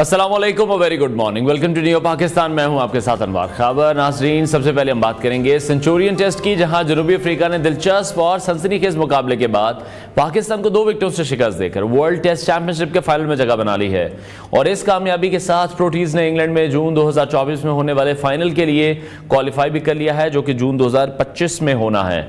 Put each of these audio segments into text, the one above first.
अस्सलामुअलैकुम और very good morning. Welcome to new Pakistan. मैं हूं आपके साथ अनवार खबर। नाजरीन, सबसे पहले हम बात करेंगे सेंचुरियन टेस्ट की, जहां जनूबी अफ्रीका ने दिलचस्प और सनसनीखेज मुकाबले के बाद पाकिस्तान को 2 विकेटों से शिकस्त देकर वर्ल्ड टेस्ट चैंपियनशिप के फाइनल में जगह बना ली है। और इस कामयाबी के साथ प्रोटीज ने इंग्लैंड में जून 2024 में होने वाले फाइनल के लिए क्वालिफाई भी कर लिया है, जो कि जून 2025 में होना है,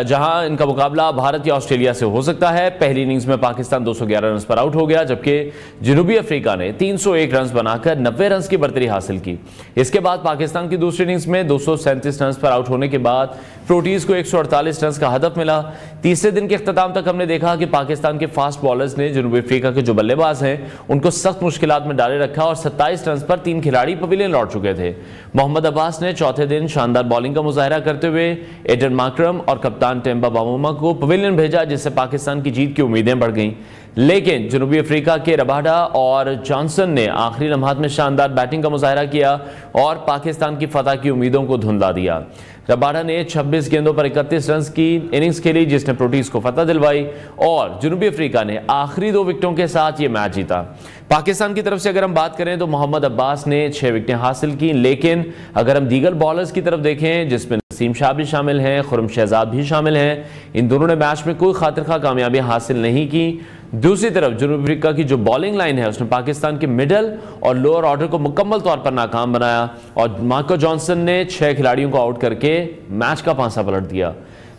जहां इनका मुकाबला भारत या ऑस्ट्रेलिया से हो सकता है। पहली इनिंग्स में पाकिस्तान 211 रन पर आउट हो गया, जबकि जनूबी अफ्रीका ने 301 रन बनाकर 90 रन की बढ़तरी हासिल की। इसके बाद पाकिस्तान की दूसरी इनिंग्स में 237 रन पर आउट होने के बाद प्रोटीज को 148 रन का हदफ मिला। तीसरे दिन के इख्तिताम तक हमने देखा कि पाकिस्तान के फास्ट बॉलर्स ने जनूबी अफ्रीका के जो बल्लेबाज हैं उनको सख्त मुश्किलात में डाले रखा और 27 रन पर 3 खिलाड़ी पवेलियन लौट चुके थे। मोहम्मद अब्बास ने चौथे दिन शानदार बॉलिंग का मुजाहरा करते हुए एडन माकरम और कप्तान टेम्बा बावूमा को पवेलियन भेजा, जिससे पाकिस्तान की जीत की उम्मीदें बढ़ गईं। लेकिन जनूबी अफ्रीका के रबाडा और जॉनसन ने आखिरी लम्हात में शानदार बैटिंग का मुजाहरा किया और पाकिस्तान की फतह की उम्मीदों को धुंधला दिया। रबाडा ने 26 गेंदों पर 31 रन की इनिंग्स खेली, जिसने प्रोटीज को फतह दिलवाई और जनूबी अफ्रीका ने आखिरी 2 विकेटों के साथ यह मैच जीता। पाकिस्तान की तरफ से अगर हम बात करें तो मोहम्मद अब्बास ने 6 विकेटें हासिल की, लेकिन अगर हम दीगर बॉलर्स की तरफ देखें, जिसमें नसीम शाह भी शामिल हैं, खुरम शहजाद भी शामिल हैं, इन दोनों ने मैच में कोई खातिर खा कामयाबी हासिल नहीं की। दूसरी तरफ जनूबी अफ्रीका की जो बॉलिंग लाइन है उसने पाकिस्तान के मिडल और लोअर ऑर्डर को मुकम्मल तौर पर नाकाम बनाया और मार्को जॉनसन ने 6 खिलाड़ियों को आउट करके मैच का पांसा पलट दिया।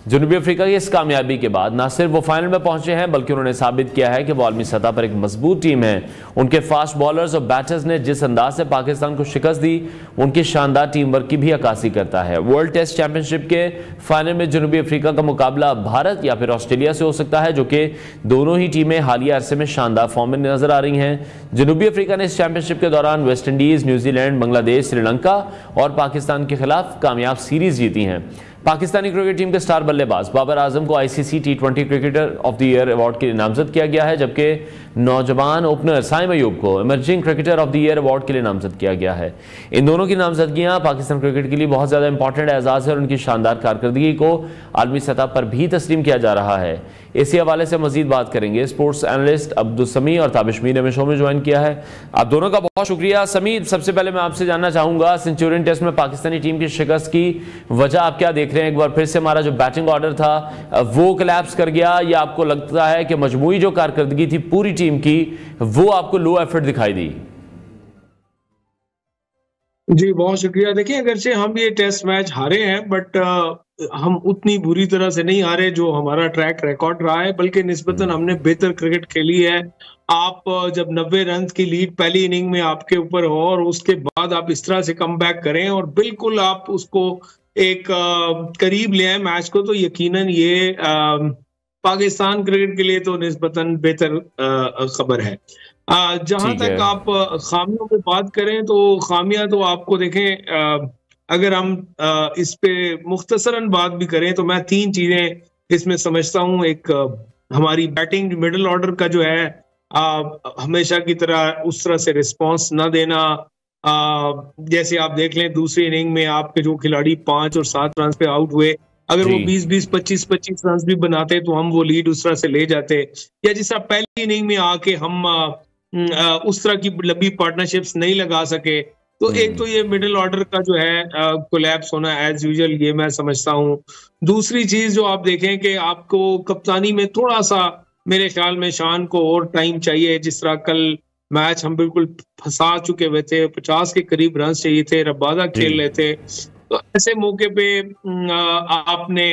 जनूबी अफ्रीका की इस कामयाबी के बाद न सिर्फ वो फाइनल में पहुंचे हैं, बल्कि उन्होंने साबित किया है कि वो आलमी सतह पर एक मजबूत टीम है। उनके फास्ट बॉलर्स और बैटर्स ने जिस अंदाज से पाकिस्तान को शिकस्त दी, उनकी शानदार टीम वर्क की भी अक्कासी करता है। वर्ल्ड टेस्ट चैंपियनशिप के फाइनल में जनूबी अफ्रीका का मुकाबला भारत या फिर ऑस्ट्रेलिया से हो सकता है, जो कि दोनों ही टीमें हालिया अरसे में शानदार फॉर्म में नजर आ रही हैं। जनूबी अफ्रीका ने इस चैंपियनशिप के दौरान West Indies, New Zealand, Bangladesh, Sri Lanka और पाकिस्तान के खिलाफ कामयाब सीरीज जीती हैं। पाकिस्तानी क्रिकेट टीम के स्टार बल्लेबाज बाबर आजम को ICC T20 cricketer of the year award के लिए नामजद किया गया है, जबकि नौजवान ओपनर साइम अयूब को emerging cricketer of the year award के लिए नामजद किया गया है। इन दोनों की नामजदगियां पाकिस्तान क्रिकेट के लिए बहुत ज़्यादा इंपॉर्टेंट एजाज़ है और उनकी शानदार कारकर्दगी को आलमी सतह पर भी तस्लीम किया जा रहा है। इसी हवाले से मजीद बात करेंगे। स्पोर्ट्स एनालिस्ट अब्दुल समी और ताबिश मीर ने हमें शो में ज्वाइन किया है। आप दोनों का बहुत शुक्रिया। समी, सबसे पहले मैं आपसे जानना चाहूँगा, सेंचुरियन टेस्ट में पाकिस्तानी टीम की शिकस्त की वजह आप क्या देख रहे हैं? एक बार फिर से हमारा जो बैटिंग ऑर्डर था वो कोलैप्स कर गया, या आपको लगता है कि मजमूई जो कारकर्दगी थी पूरी टीम की वो आपको लो एफर्ट दिखाई दी? जी बहुत शुक्रिया। देखिए, अगरचे हम ये टेस्ट मैच हारे हैं, बट हम उतनी बुरी तरह से नहीं हारे जो हमारा ट्रैक रिकॉर्ड रहा है, बल्कि निस्बतन हमने बेहतर क्रिकेट खेली है। आप जब 90 रन की लीड पहली इनिंग में आपके ऊपर हो और उसके बाद आप इस तरह से कम बैक करें और बिल्कुल आप उसको एक करीब ले आए मैच को, तो यकीनन ये पाकिस्तान क्रिकेट के लिए तो निस्बतन बेहतर खबर है। जहां तक आप खामियों पे बात करें तो खामियां तो आपको देखें, अगर हम इस पे मुख्तसरन बात भी करें तो मैं 3 चीजें इसमें समझता हूं। एक, हमारी बैटिंग मिडिल ऑर्डर का जो है हमेशा की तरह उस तरह से रिस्पांस ना देना। जैसे आप देख लें, दूसरी इनिंग में आपके जो खिलाड़ी 5 और 7 रन पे आउट हुए, अगर वो 20-20, 25-25 रन भी बनाते तो हम वो लीड उस तरह से ले जाते। या जिस तरह पहली इनिंग में आके हम उस तरह की लंबी पार्टनरशिप्स नहीं लगा सके, तो एक तो ये मिडिल ऑर्डर का जो है कोलैप्स होना एज यूजुअल, ये मैं समझता हूँ। दूसरी चीज जो आप देखें कि आपको कप्तानी में थोड़ा सा मेरे ख्याल में शान को और टाइम चाहिए। जिस तरह कल मैच हम बिल्कुल फंसा चुके हुए थे, 50 के करीब रन चाहिए थे, रबादा खेल रहे थे, तो ऐसे मौके पे आपने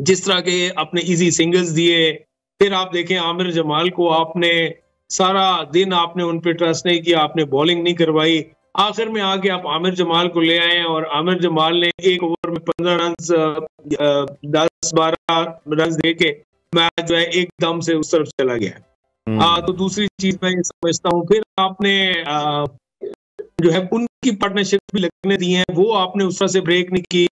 जिस तरह के अपने इजी सिंगल्स दिए, फिर आप देखें आमिर जमाल को आपने सारा दिन आपने उन पे ट्रस्ट नहीं किया, आपने बॉलिंग नहीं करवाई। आखिर में आके आप आमिर जमाल को ले आए और आमिर जमाल ने 1 ओवर में 15 रन 10-12 रन दे के मैच जो है एकदम से उस तरफ चला गया। तो दूसरी चीज मैं ये समझता हूँ, फिर आपने जो है उनकी पार्टनरशिप भी लगने दी है, वो आपने उस तरह से ब्रेक नहीं की।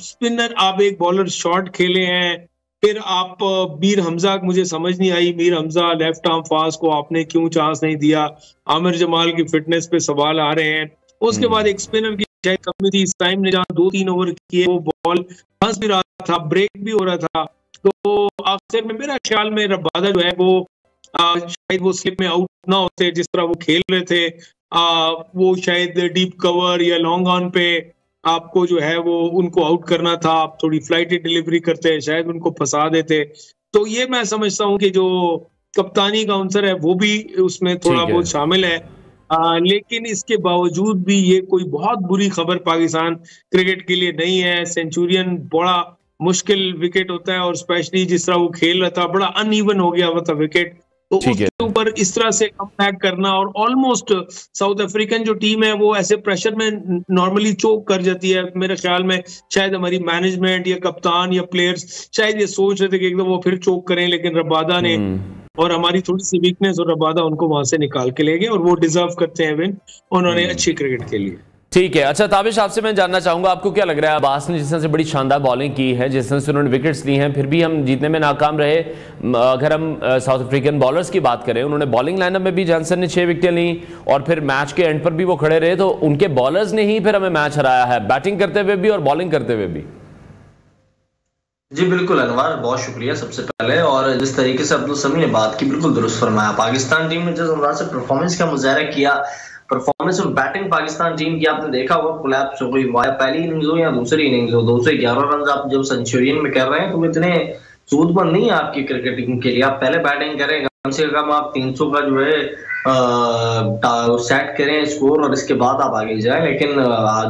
स्पिनर आप एक बॉलर शॉट खेले हैं, फिर आप मीर हमजा, मुझे समझ नहीं आई Mir Hamza left arm fast को आपने क्यों चांस नहीं दिया। आमिर जमाल की फिटनेस पे सवाल आ रहे हैं। उसके बाद एक स्पिनर की शायद कमी थी, इस टाइम ने जहाँ 2-3 ओवर किए, वो बॉल फंस भी रहा था, ब्रेक भी हो रहा था, तो आखिर में मेरा ख्याल में रबादा जो है वो शायद वो स्लिप में आउट ना होते जिस तरह वो खेल रहे थे। वो शायद डीप कवर या लॉन्ग ऑन पे आपको जो है वो उनको आउट करना था, आप थोड़ी फ्लाइटेड डिलीवरी करते, शायद उनको फंसा देते। तो ये मैं समझता हूँ कि जो कप्तानी का आंसर है वो भी उसमें थोड़ा बहुत शामिल है। लेकिन इसके बावजूद भी ये कोई बहुत बुरी खबर पाकिस्तान क्रिकेट के लिए नहीं है। सेंचुरियन बड़ा मुश्किल विकेट होता है और स्पेशली जिस तरह वो खेल रहा था, बड़ा अनइवन हो गया हुआ था विकेट, तो उसके ऊपर इस तरह से कमबैक करना, और ऑलमोस्ट साउथ अफ्रीकन जो टीम है वो ऐसे प्रेशर में नॉर्मली चोक कर जाती है। मेरे ख्याल में शायद हमारी मैनेजमेंट या कप्तान या प्लेयर्स शायद ये सोच रहे थे कि एकदम वो फिर चोक करें, लेकिन रबादा ने और हमारी थोड़ी सी वीकनेस और रबादा उनको वहां से निकाल के ले गए और वो डिजर्व करते हैं विन। उन्होंने अच्छी क्रिकेट खेली है। ठीक है। अच्छा ताबिश, आपसे मैं जानना चाहूंगा, आपको क्या लग रहा है, अब्बास ने जिस तरह से बड़ी शानदार बॉलिंग की है, जिस तरह से उन्होंने विकेट्स ली हैं, फिर भी हम जीतने में नाकाम रहे। अगर हम साउथ अफ्रीकन बॉलर्स की बात करें, उन्होंने बॉलिंग लाइनअप में भी जॉनसन ने 6 विकेटें ली और फिर मैच के एंड पर भी वो खड़े रहे, तो उनके बॉलर्स ने ही फिर हमें मैच हराया है, बैटिंग करते हुए भी और बॉलिंग करते हुए भी। जी बिल्कुल अनवर, बहुत शुक्रिया सबसे पहले। और जिस तरीके से अब्दुल समी ने बात की, बिल्कुल दुरुस्त फरमाया। पाकिस्तान टीम ने जिस अंदाज से परफॉर्मेंस का मुजाहरा किया, परफॉर्मेंस और बैटिंग पाकिस्तान टीम की आपने देखा होगा, कोलैप्स हो गई। पहली इनिंग्स हो या दूसरी इनिंग्स हो, 211 रन आप जब सेंचुरियन में कर रहे हैं तो इतने सूदमंद नहीं है आपकी क्रिकेट टीम के लिए। आप पहले बैटिंग करें, कम से कम आप 300 का जो है सेट करें स्कोर, और इसके बाद आप आगे जाएं। लेकिन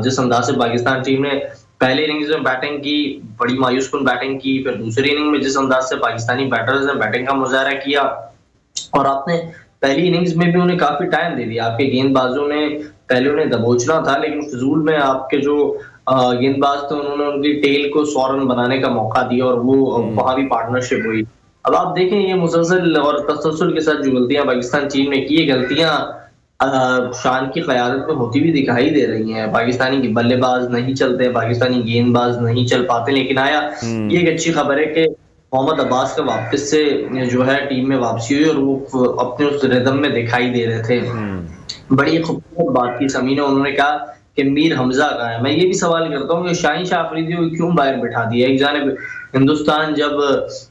जिस अंदाज से पाकिस्तान टीम ने पहली इनिंग्स में बैटिंग की, बड़ी मायूसकुन बैटिंग की, फिर दूसरी इनिंग में जिस अंदाज से पाकिस्तानी बैटर्स ने बैटिंग का मुजाहरा किया, और आपने पहली इनिंग्स में भी उन्हें काफी टाइम दे दिया। आपके गेंदबाजों ने पहले उन्हें दबोचना था, लेकिन फिजूल में आपके जो गेंदबाज थे उन्होंने उनकी टेल को 100 रन बनाने का मौका दिया और वो वहां भी पार्टनरशिप हुई। अब आप देखें ये मुसलसल और तसलसल के साथ जो गलतियां पाकिस्तान टीम ने की, गलतियां शान की क़यादत में होती हुई दिखाई दे रही हैं। पाकिस्तानी की बल्लेबाज नहीं चलते, पाकिस्तानी गेंदबाज नहीं चल पाते। लेकिन ये एक अच्छी खबर है कि मोहम्मद अब्बास का वापस से जो है टीम में वापसी हुई और वो अपने उस रिदम में दिखाई दे रहे थे। बड़ी खूबसूरत बात की समी ने, उन्होंने कहा कि मीर हमजा कहाँ है। मैं ये भी सवाल करता हूँ कि शाहीन शाह अफरीदी को क्यों बाहर बिठा दिया। एक जानिब हिंदुस्तान जब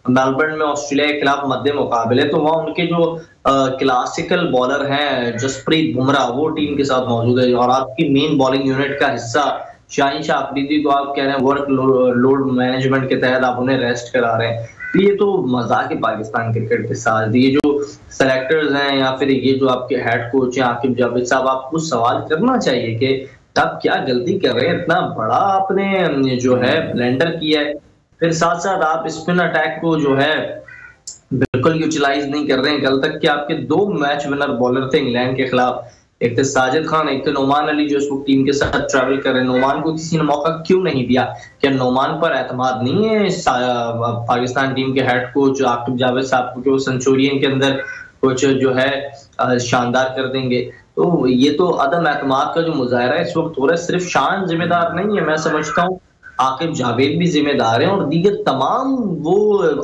मेलबर्न में ऑस्ट्रेलिया के खिलाफ मध्य मुकाबले, तो वहाँ उनके जो क्लासिकल बॉलर हैं जसप्रीत बुमराह, वो टीम के साथ मौजूद है, और आपकी मेन बॉलिंग यूनिट का हिस्सा शाहीन शाह अफरीदी को आप कह रहे हैं वर्क लोड मैनेजमेंट के तहत आप उन्हें रेस्ट करा रहे हैं। तो ये तो मजाक है पाकिस्तान क्रिकेट के साथ। ये जो सेलेक्टर्स हैं या फिर ये जो आपके हेड कोच हैं आकिब जावेद साहब, आपको सवाल करना चाहिए कि आप क्या गलती कर रहे हैं। इतना बड़ा आपने जो है ब्लेंडर किया है, फिर साथ साथ आप स्पिन अटैक को जो है बिल्कुल यूटिलाइज नहीं कर रहे हैं। कल तक के आपके 2 मैच विनर बॉलर थे इंग्लैंड के खिलाफ, एक थे साजिद खान, एक थे नोमान अली, जो इस वक्त टीम के साथ ट्रैवल कर रहे हैं। नोमान को किसी ने मौका क्यों नहीं दिया? क्या नोमान पर एतमाद नहीं है पाकिस्तान टीम के हेड कोच आकिब जावेद साहब को कि वो सेंचुरियन के अंदर कुछ जो है शानदार कर देंगे? तो ये तो अदम एतमाद का जो मुजाहरा है इस वक्त हो रहा है। सिर्फ शान जिम्मेदार नहीं है, मैं समझता हूँ आकिब जावेद भी जिम्मेदार हैं, और दीगर तमाम वो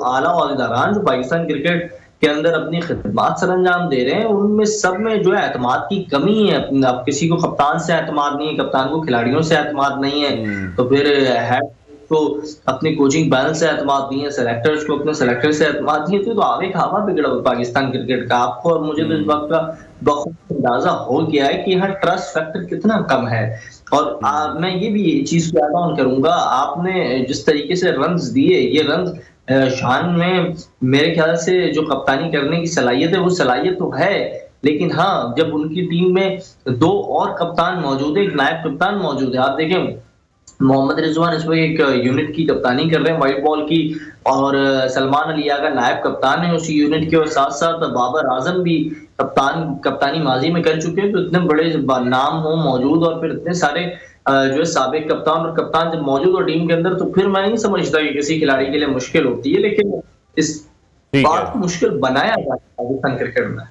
आला ओहदेदारान जो पाकिस्तान क्रिकेट के अंदर अपनी खिदमत सर अंजाम दे रहे हैं, उनमें सब में जो है एतमाद की कमी है। अब किसी को कप्तान से एतमाद नहीं है, कप्तान को खिलाड़ियों से एतमाद नहीं है, तो फिर हेड को अपनी कोचिंग पैनल से एतमाद नहीं है, सेलेक्टर्स को अपने सेलेक्टर से एतमाद नहीं है। तो आगे खावा बिगड़ा पाकिस्तान क्रिकेट का। आपको और मुझे तो इस बात का बहुत अंदाजा हो गया है कि यहाँ ट्रस्ट फैक्टर कितना कम है। और मैं ये भी चीज को ऐड ऑन करूंगा, आपने जिस तरीके से रन्स दिए, ये रन्स शान में मेरे ख्याल से जो कप्तानी करने की सलाहियत है वो सलाहियत तो है, लेकिन हाँ जब उनकी टीम में 2 और कप्तान मौजूद है, एक नायब कप्तान मौजूद है। आप देखें मोहम्मद रिजवान इस वक्त एक यूनिट की कप्तानी कर रहे हैं व्हाइट बॉल की, और सलमान अली आगा नायब कप्तान है उसी यूनिट के, और साथ साथ बाबर आजम भी कप्तानी माजी में कर चुके हैं। तो इतने बड़े नाम हो मौजूद और फिर इतने सारे जो है साबिक कप्तान और कप्तान जब मौजूद हो टीम के अंदर, तो फिर मैं नहीं समझता कि किसी खिलाड़ी के लिए मुश्किल होती है। लेकिन इस बात को मुश्किल बनाया जाता है पाकिस्तान क्रिकेट में।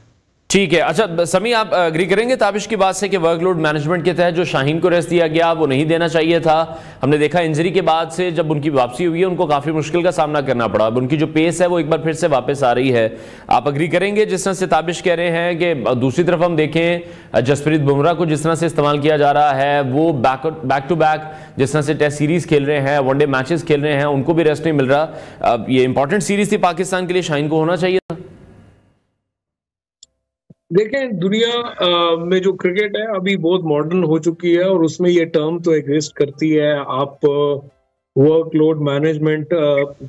ठीक है। अच्छा समी, आप एग्री करेंगे ताबिश की बात से कि वर्कलोड मैनेजमेंट के तहत जो शाहीन को रेस्ट दिया गया वो नहीं देना चाहिए था? हमने देखा इंजरी के बाद से जब उनकी वापसी हुई है उनको काफी मुश्किल का सामना करना पड़ा। अब उनकी जो पेस है वो एक बार फिर से वापस आ रही है। आप एग्री करेंगे जिस तरह से ताबिश कह रहे हैं कि दूसरी तरफ हम देखें जसप्रीत बुमराह को जिस तरह से इस्तेमाल किया जा रहा है, वो बैक टू बैक जिस तरह से टेस्ट सीरीज खेल रहे हैं, वनडे मैचेस खेल रहे हैं, उनको भी रेस्ट नहीं मिल रहा। ये इंपॉर्टेंट सीरीज थी पाकिस्तान के लिए, शाहीन को होना चाहिए था। देखें, दुनिया में जो क्रिकेट है अभी बहुत मॉडर्न हो चुकी है और उसमें ये टर्म तो एग्जिस्ट करती है। आप वर्कलोड मैनेजमेंट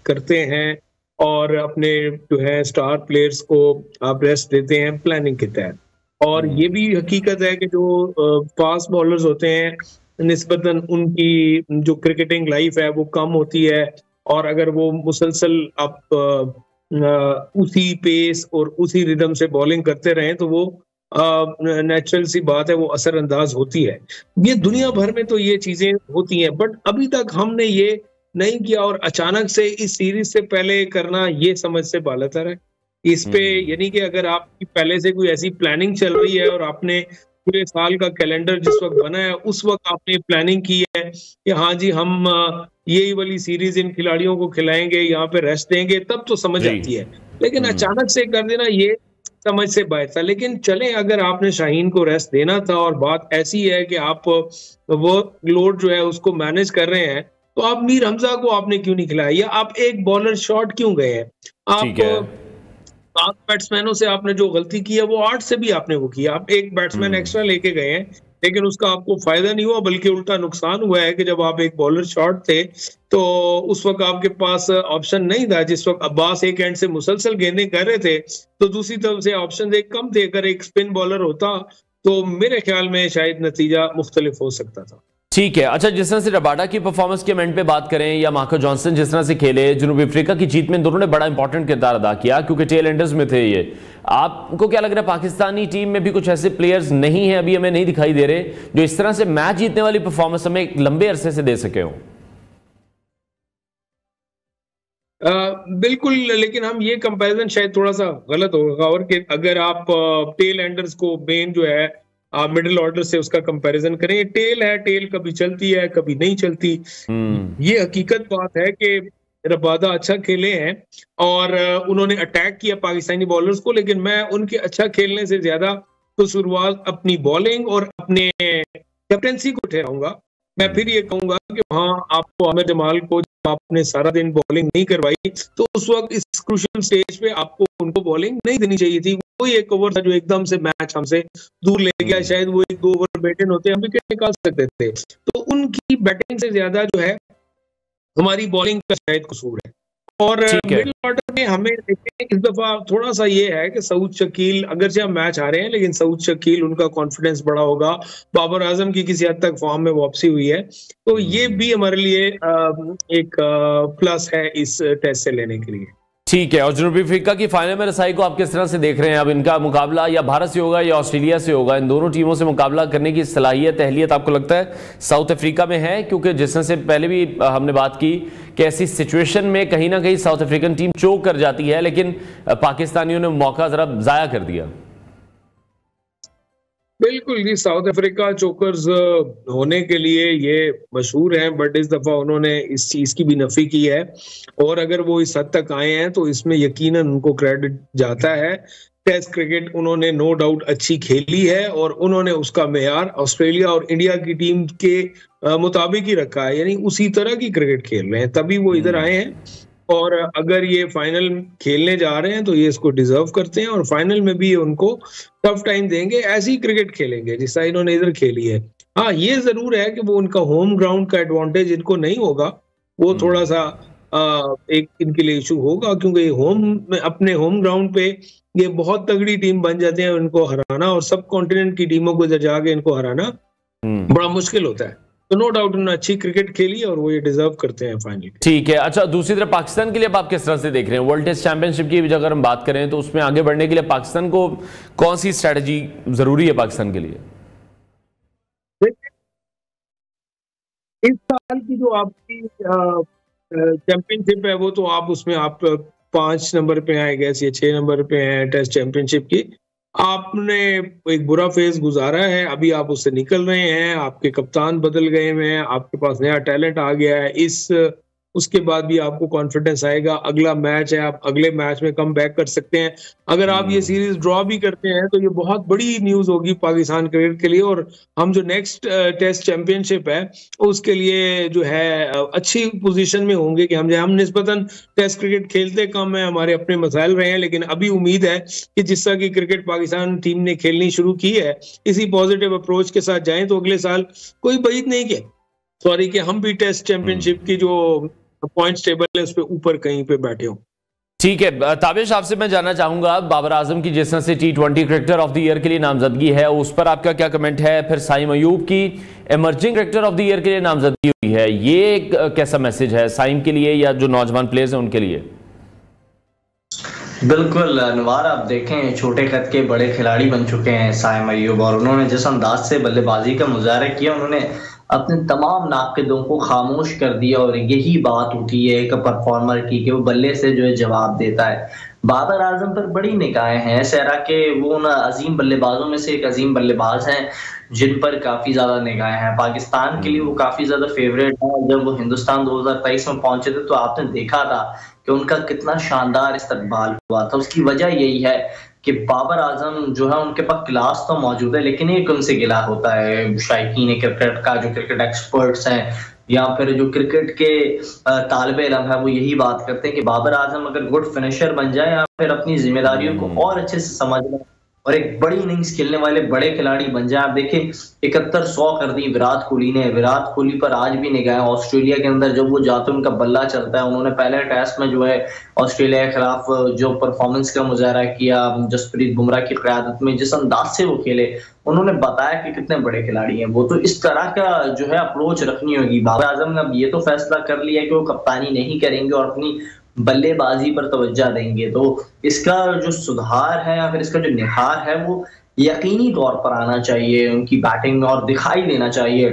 करते हैं और अपने जो है स्टार प्लेयर्स को आप रेस्ट देते हैं प्लानिंग के तहत। और ये भी हकीकत है कि जो फास्ट बॉलर्स होते हैं निस्बतन उनकी जो क्रिकेटिंग लाइफ है वो कम होती है, और अगर वो मुसलसल आप उसी पेस और उसी रिदम से बॉलिंग करते रहें तो वो नेचुरल सी बात है, वो असरअंदाज होती है। ये दुनिया भर में तो ये चीजें होती हैं, बट अभी तक हमने ये नहीं किया और अचानक से इस सीरीज से पहले करना ये समझ से बालातर है। इस पे यानी कि अगर आपकी पहले से कोई ऐसी प्लानिंग चल रही है और आपने पूरे साल का कैलेंडर जिस वक्त बना है उस वक्त आपने प्लानिंग की है कि हाँ जी हम यही वाली सीरीज इन खिलाड़ियों को खिलाएंगे, यहाँ पे रेस्ट देंगे, तब तो समझ आती है। लेकिन अचानक से कर देना ये समझ से बाहर था। लेकिन चले, अगर आपने शाहीन को रेस्ट देना था और बात ऐसी है कि आप वो लोड जो है उसको मैनेज कर रहे हैं, तो आप मीर हमजा को आपने क्यों नहीं खिलाया, या आप एक बॉलर शॉर्ट क्यों गए हैं? आप 7 बैट्समैनों से आपने जो गलती की है वो 8 से भी आपने वो किया। आप एक बैट्समैन एक्स्ट्रा लेके गए हैं, लेकिन उसका आपको फायदा नहीं हुआ बल्कि उल्टा नुकसान हुआ है कि जब आप एक बॉलर शॉर्ट थे तो उस वक्त आपके पास ऑप्शन नहीं था। जिस वक्त अब्बास एक एंड से मुसलसल गेंदें कर रहे थे तो दूसरी तरफ से ऑप्शन एक कम थे। अगर एक स्पिन बॉलर होता तो मेरे ख्याल में शायद नतीजा मुख्तलिफ हो सकता था। ठीक है। अच्छा, जिस तरह से रबाडा की परफॉर्मेंस के एंड पे बात करें या मार्को जॉनसन जिस तरह से खेले जनूबी अफ्रीका की जीत में, दोनों ने बड़ा इंपॉर्टेंट किरदार अदा किया क्योंकि टेल एंडर्स में थे ये। आपको क्या लग रहा है पाकिस्तानी टीम में भी कुछ ऐसे प्लेयर्स नहीं है, अभी हमें नहीं दिखाई दे रहे, जो इस तरह से मैच जीतने वाली परफॉर्मेंस हमें एक लंबे अरसे से दे सके हो? बिल्कुल, लेकिन हम ये कंपैरिजन शायद थोड़ा सा गलत होगा। और कि अगर आप टेल एंडर्स को मेन जो है मिडिल ऑर्डर से उसका कंपैरिजन करें, टेल है, टेल कभी चलती है कभी नहीं चलती। ये हकीकत बात है कि रबादा अच्छा खेले हैं और उन्होंने अटैक किया पाकिस्तानी बॉलर्स को, लेकिन मैं उनके अच्छा खेलने से ज्यादा तो शुरुआत अपनी बॉलिंग और अपने कैप्टेंसी को ठहराऊंगा। मैं फिर ये कहूंगा कि हाँ, आपको आमिर जमाल को आपने सारा दिन बॉलिंग नहीं करवाई तो उस वक्त इस क्रूशियल स्टेज पे आपको उनको बॉलिंग नहीं देनी चाहिए थी। कोई एक ओवर था जो एकदम से मैच हमसे दूर ले गया, शायद वो 1-2 ओवर बैटिंग होते हम विकेट निकाल सकते थे। तो उनकी बैटिंग से ज्यादा जो है हमारी बॉलिंग का शायद कसूर है। और मिडिल ऑर्डर में हमें इस दफा थोड़ा सा ये है कि सऊद शकील, अगर से हम मैच आ रहे हैं लेकिन सऊद शकील उनका कॉन्फिडेंस बड़ा होगा, बाबर आजम की किसी हद तक फॉर्म में वापसी हुई है, तो ये भी हमारे लिए एक प्लस है इस टेस्ट से लेने के लिए। ठीक है। और जनूबी अफ्रीका की फाइनल में रसाई को आप किस तरह से देख रहे हैं? अब इनका मुकाबला या भारत से होगा या ऑस्ट्रेलिया से होगा? इन दोनों टीमों से मुकाबला करने की सलाहियत, अहलियत आपको लगता है साउथ अफ्रीका में है? क्योंकि जिस तरह से पहले भी हमने बात की कि ऐसी सिचुएशन में कहीं ना कहीं साउथ अफ्रीकन टीम चोक कर जाती है, लेकिन पाकिस्तानियों ने मौका जरा जाया कर दिया। बिल्कुल जी, साउथ अफ्रीका चोकर्स होने के लिए ये मशहूर हैं, बट इस दफा उन्होंने इस चीज की भी नफी की है। और अगर वो इस हद तक आए हैं तो इसमें यकीनन उनको क्रेडिट जाता है। टेस्ट क्रिकेट उन्होंने नो डाउट अच्छी खेली है और उन्होंने उसका मेयार ऑस्ट्रेलिया और इंडिया की टीम के मुताबिक ही रखा है, यानी उसी तरह की क्रिकेट खेल रहे हैं, तभी वो इधर आए हैं। और अगर ये फाइनल खेलने जा रहे हैं तो ये इसको डिजर्व करते हैं और फाइनल में भी उनको टफ टाइम देंगे, ऐसी क्रिकेट खेलेंगे जिसका इन्होंने इधर खेली है। हाँ, ये जरूर है कि वो उनका होम ग्राउंड का एडवांटेज इनको नहीं होगा, वो थोड़ा सा एक इनके लिए इशू होगा, क्योंकि अपने होम ग्राउंड पे ये बहुत तगड़ी टीम बन जाते हैं, इनको हराना और सब कॉन्टिनेंट की टीमों को इधर जाके इनको हराना बड़ा मुश्किल होता है। तो नो डाउट उन्होंने अच्छी क्रिकेट खेली और वो ये डिजर्व करते हैं फाइनल। ठीक है। अच्छा, दूसरी तरफ पाकिस्तान के लिए आप किस तरह से देख रहे हैं? वर्ल्ड टेस्ट चैंपियनशिप की अगर हम बात करें तो उसमें आगे बढ़ने के लिए पाकिस्तान को कौन सी स्ट्रेटजी जरूरी है पाकिस्तान के लिए? इस साल की जो आपकी चैंपियनशिप है वो तो आप उसमें आप 5 नंबर पे आए गए, 6 नंबर पे हैं टेस्ट चैंपियनशिप की। आपने एक बुरा फेज गुजारा है, अभी आप उससे निकल रहे हैं, आपके कप्तान बदल गए हैं, आपके पास नया टैलेंट आ गया है। इस उसके बाद भी आपको कॉन्फिडेंस आएगा। अगला मैच है, आप अगले मैच में कम बैक कर सकते हैं। अगर आप ये सीरीज ड्रॉ भी करते हैं तो ये बहुत बड़ी न्यूज होगी पाकिस्तान क्रिकेट के लिए, और हम जो नेक्स्ट टेस्ट चैंपियनशिप है उसके लिए जो है अच्छी पोजीशन में होंगे कि हम निस्बतन टेस्ट क्रिकेट खेलते कम है, हमारे अपने मसाइल रहे हैं, लेकिन अभी उम्मीद है कि जिस तरह की क्रिकेट पाकिस्तान टीम ने खेलनी शुरू की है, इसी पॉजिटिव अप्रोच के साथ जाएं तो अगले साल कोई बईद नहीं कि हम भी टेस्ट चैंपियनशिप की जो पॉइंट्स टेबल है उस पर ऊपर कहीं पे बैठे हों। ठीक है ताबिश, आपसे मैं जानना चाहूंगा बाबर आजम की जिस तरह से T20 cricketer of the year के लिए नामजदगी है उस पर आपका क्या कमेंट है? फिर साइम अयूब की emerging cricketer of the year के लिए नामजदगी हुई है, ये कैसा मैसेज है साइम के लिए या जो नौजवान प्लेयर्स हैं उनके लिए? बिल्कुल अनवार, आप देखें छोटे कद के बड़े खिलाड़ी बन चुके हैं साइम अयूब, और उन्होंने जिस अंदाज से बल्लेबाजी का मुजाहरा किया, उन्होंने अपने तमाम नाक़िदों को खामोश कर दिया। और यही बात होती है एक परफॉर्मर की कि वो बल्ले से जो है जवाब देता है। बाबर आजम पर बड़ी निगाहें हैं सहरा के, वो उन अजीम बल्लेबाजों में से एक अजीम बल्लेबाज हैं जिन पर काफी ज्यादा निगाहें हैं। पाकिस्तान के लिए वो काफी ज्यादा फेवरेट है। जब वो हिंदुस्तान 2023 में पहुंचे थे तो आपने देखा था कि उनका कितना शानदार इस्तकबाल हुआ था। उसकी वजह यही है कि बाबर आजम जो है उनके पास क्लास तो मौजूद है, लेकिन एक उनसे गिला होता है शायकीन क्रिकेट का, जो क्रिकेट एक्सपर्ट्स हैं या फिर जो क्रिकेट के तालिबे इल्म है, वो यही बात करते हैं कि बाबर आजम अगर गुड फिनिशर बन जाए या फिर अपनी जिम्मेदारियों को और अच्छे से समझ लें और एक बड़ी इनिंग्स खेलने वाले बड़े खिलाड़ी बन जाए। आप देखें 71-100 कर दी विराट कोहली ने। विराट कोहली पर आज भी निगाहें, ऑस्ट्रेलिया के अंदर जब वो जाते हैं उनका बल्ला चलता है। उन्होंने पहले टेस्ट में जो है ऑस्ट्रेलिया के खिलाफ जो परफॉर्मेंस का मुजाहरा किया जसप्रीत बुमराह की क़यादत में, जिस अंदाज से वो खेले, उन्होंने बताया कि कितने बड़े खिलाड़ी हैं वो। तो इस तरह का जो है अप्रोच रखनी होगी। बाबर आजम ने अब ये तो फैसला कर लिया कि वो कप्तानी नहीं करेंगे और अपनी बल्लेबाजी पर तवज्जो देंगे, तो इसका जो सुधार है या फिर इसका जो निखार है वो यकीनी तौर पर आना चाहिए उनकी बैटिंग में और दिखाई देना चाहिए।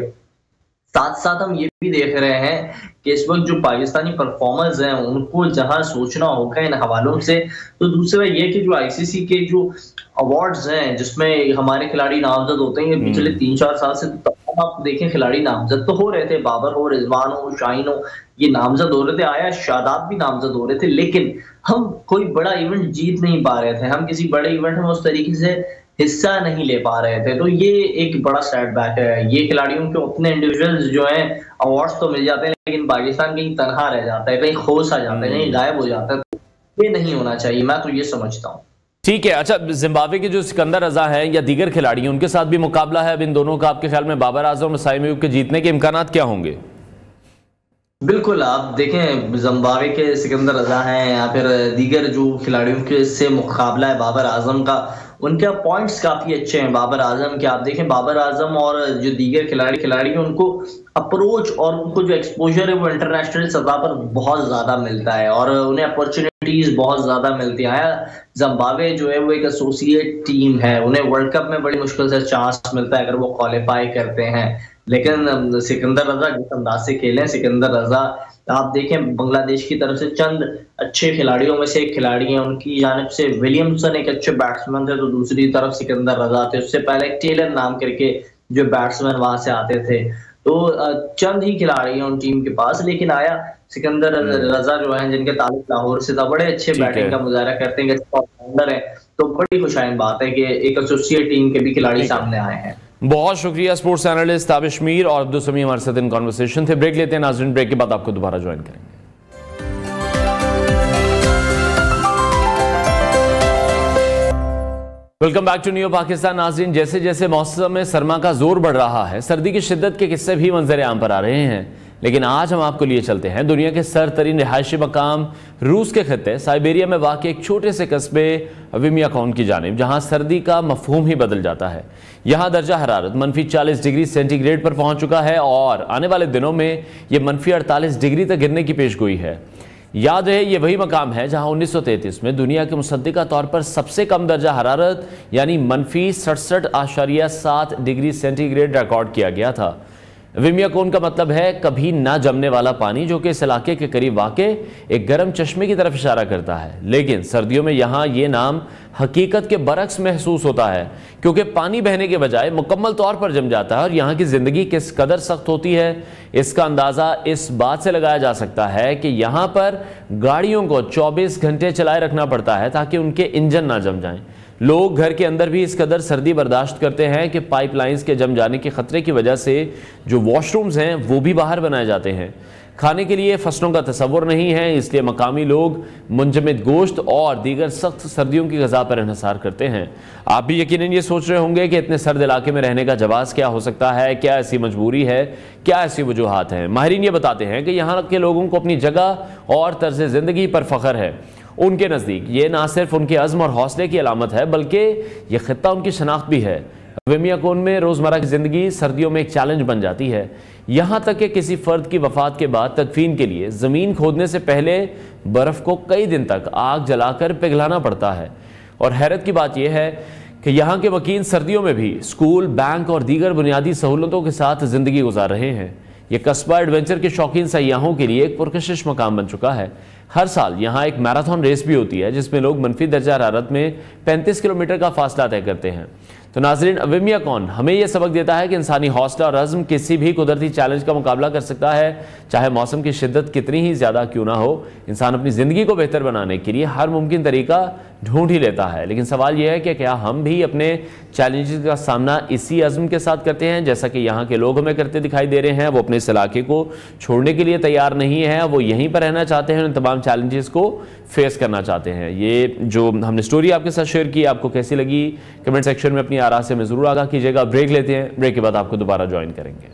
साथ साथ हम ये भी देख रहे हैं कि इस वक्त जो पाकिस्तानी परफॉर्मर्स हैं उनको जहां सोचना होगा इन हवालों से, तो दूसरा ये कि जो आईसीसी के जो अवार्ड्स हैं जिसमें हमारे खिलाड़ी नामजद होते हैं, पिछले 3-4 साल से तो आप देखें खिलाड़ी नामजद तो हो रहे थे, बाबर हो, रिजवान हो, शाहीन हो, ये नामजद हो रहे थे, आया शादाब भी नामजद हो रहे थे, लेकिन हम कोई बड़ा इवेंट जीत नहीं पा रहे थे, हम किसी बड़े इवेंट में उस तरीके से हिस्सा नहीं ले पा रहे थे। तो ये एक बड़ा सेटबैक है। ये खिलाड़ियों के अपने इंडिविजुअल्स जो हैं अवार्ड्स तो मिल जाते हैं, लेकिन पाकिस्तान कहीं तनहा रह जाता है, कहीं खोस आ जाता है, कहीं गायब हो जाता है। तो ये नहीं होना चाहिए, मैं तो ये समझता हूँ। ठीक है, अच्छा जिम्बाब्वे के जो सिकंदर रजा हैं या दीगर खिलाड़ी हैं उनके साथ भी मुकाबला है अब इन दोनों का, आपके ख्याल में बाबर आजम और साइम अयूब के जीतने के इम्कानात क्या होंगे? बिल्कुल, आप देखें जिम्बाब्वे के सिकंदर रजा हैं या फिर दीगर जो खिलाड़ियों के से मुकाबला है बाबर आजम का, उनके पॉइंट्स काफी अच्छे हैं बाबर आजम के। आप देखें बाबर आजम और जो दीगर खिलाड़ी हैं उनको अप्रोच और उनको जो एक्सपोजर है वो इंटरनेशनल सतह पर बहुत ज्यादा मिलता है और उन्हें अपॉर्चुनिटीज बहुत ज्यादा मिलती है। जिम्बाब्वे जो है वो एक एसोसिएट टीम है, उन्हें वर्ल्ड कप में बड़ी मुश्किल से चांस मिलता है अगर वो क्वालिफाई करते हैं। लेकिन सिकंदर रजा जिस अंदाज से खेले, सिकंदर रजा आप देखें बांग्लादेश की तरफ से चंद अच्छे खिलाड़ियों में से एक खिलाड़ी हैं, उनकी जानिब से विलियमसन एक अच्छे बैट्समैन थे, तो दूसरी तरफ सिकंदर रजा थे। उससे पहले टेलर नाम करके जो बैट्समैन वहां से आते थे। तो चंद ही खिलाड़ी हैं उन टीम के पास, लेकिन आया सिकंदर रजा जो है जिनके ताल्लुक लाहौर से था, बड़े अच्छे बैटिंग का मुजाहरा करते हैं, ऑलराउंडर है। तो बड़ी खुशाइन बात है कि एक एसोसिएट टीम के भी खिलाड़ी सामने आए हैं। बहुत शुक्रिया स्पोर्ट्स एनालिस्ट ताबिश मीर और अब्दुल समी हमारे साथ इन कॉन्वर्सेशन थे। ब्रेक लेते हैं नाज़रीन, ब्रेक के बाद आपको दोबारा ज्वाइन करेंगे। Welcome back to new Pakistan. नाज़रीन, जैसे जैसे मौसम सरमा का जोर बढ़ रहा है, सर्दी की शिद्दत के किस्से भी मंजर आम पर आ रहे हैं, लेकिन आज हम आपको लिए चलते हैं दुनिया के सरतरीन रिहायशी मकाम रूस के खत्ते साइबेरिया में वाक़ एक छोटे से कस्बे विमियाकोन की जानिब, जहां सर्दी का मफहूम ही बदल जाता है। यहां दर्जा हरारत -40 डिग्री सेंटीग्रेड पर पहुंच चुका है और आने वाले दिनों में यह -48 डिग्री तक गिरने की पेशगोई है। याद रहे ये वही मकाम है जहां 1933 में दुनिया के मुसद्दिका तौर पर सबसे कम दर्जा हरारत यानी -67.7 डिग्री सेंटीग्रेड रिकॉर्ड किया गया था। विमियाकोन का मतलब है कभी ना जमने वाला पानी, जो कि इस इलाके के करीब वाक़े एक गर्म चश्मे की तरफ इशारा करता है। लेकिन सर्दियों में यहाँ ये नाम हकीकत के बरक्स महसूस होता है, क्योंकि पानी बहने के बजाय मुकम्मल तौर पर जम जाता है और यहाँ की ज़िंदगी किस कदर सख्त होती है इसका अंदाज़ा इस बात से लगाया जा सकता है कि यहाँ पर गाड़ियों को 24 घंटे चलाए रखना पड़ता है ताकि उनके इंजन ना जम जाएं। लोग घर के अंदर भी इस कदर सर्दी बर्दाश्त करते हैं कि पाइपलाइंस के जम जाने के खतरे की वजह से जो वॉशरूम्स हैं वो भी बाहर बनाए जाते हैं। खाने के लिए फसलों का तस्वुर नहीं है, इसलिए मकामी लोग मुंजमद गोश्त और दीगर सख्त सर्दियों की ग़िज़ा पर इन्हिसार करते हैं। आप भी यकीनन ये सोच रहे होंगे कि इतने सर्द इलाके में रहने का जवाज़ क्या हो सकता है, क्या ऐसी मजबूरी है, क्या ऐसी वजूहात हैं। माहिरीन ये बताते हैं कि यहाँ के लोगों को अपनी जगह और तर्ज ज़िंदगी पर फ़ख्र है। उनके नज़दीक ये ना सिर्फ उनके अज़्म और हौसले की अलामत है बल्कि यह खित्ता उनकी शनाख्त भी है। विमिया कोन में रोज़मर्रा की ज़िंदगी सर्दियों में एक चैलेंज बन जाती है, यहाँ तक कि किसी फ़र्द की वफ़ात के बाद तदफीन के लिए ज़मीन खोदने से पहले बर्फ़ को कई दिन तक आग जलाकर पिघलाना पड़ता है। और हैरत की बात यह है कि यहाँ के वकील सर्दियों में भी स्कूल, बैंक और दीगर बुनियादी सहूलतों के साथ ज़िंदगी गुजार रहे हैं। यह कस्बा एडवेंचर के शौकीन सयाहों के लिए एक पुरकशिश मकाम बन चुका है। हर साल यहाँ एक मैराथन रेस भी होती है जिसमें लोग मनफी दर्जा हरारत में 35 किलोमीटर का फासला तय करते हैं। तो नाज़रीन, विमिया कौन हमें यह सबक देता है कि इंसानी हौसला और अज़्म किसी भी कुदरती चैलेंज का मुकाबला कर सकता है। चाहे मौसम की शिद्दत कितनी ही ज़्यादा क्यों ना हो, इंसान अपनी ज़िंदगी को बेहतर बनाने के लिए हर मुमकिन तरीका ढूंढ ही लेता है। लेकिन सवाल यह है कि क्या हम भी अपने चैलेंजेस का सामना इसी अज़्म के साथ करते हैं जैसा कि यहाँ के लोग हमें करते दिखाई दे रहे हैं। वो अपने इस इलाके को छोड़ने के लिए तैयार नहीं है, वो यहीं पर रहना चाहते हैं, उन तमाम चैलेंजेस को फेस करना चाहते हैं। ये जो हमने स्टोरी आपके साथ शेयर की, आपको कैसी लगी कमेंट सेक्शन में अपनी आरा से हमें ज़रूर आगाह कीजिएगा। ब्रेक लेते हैं, ब्रेक के बाद आपको दोबारा ज्वाइन करेंगे।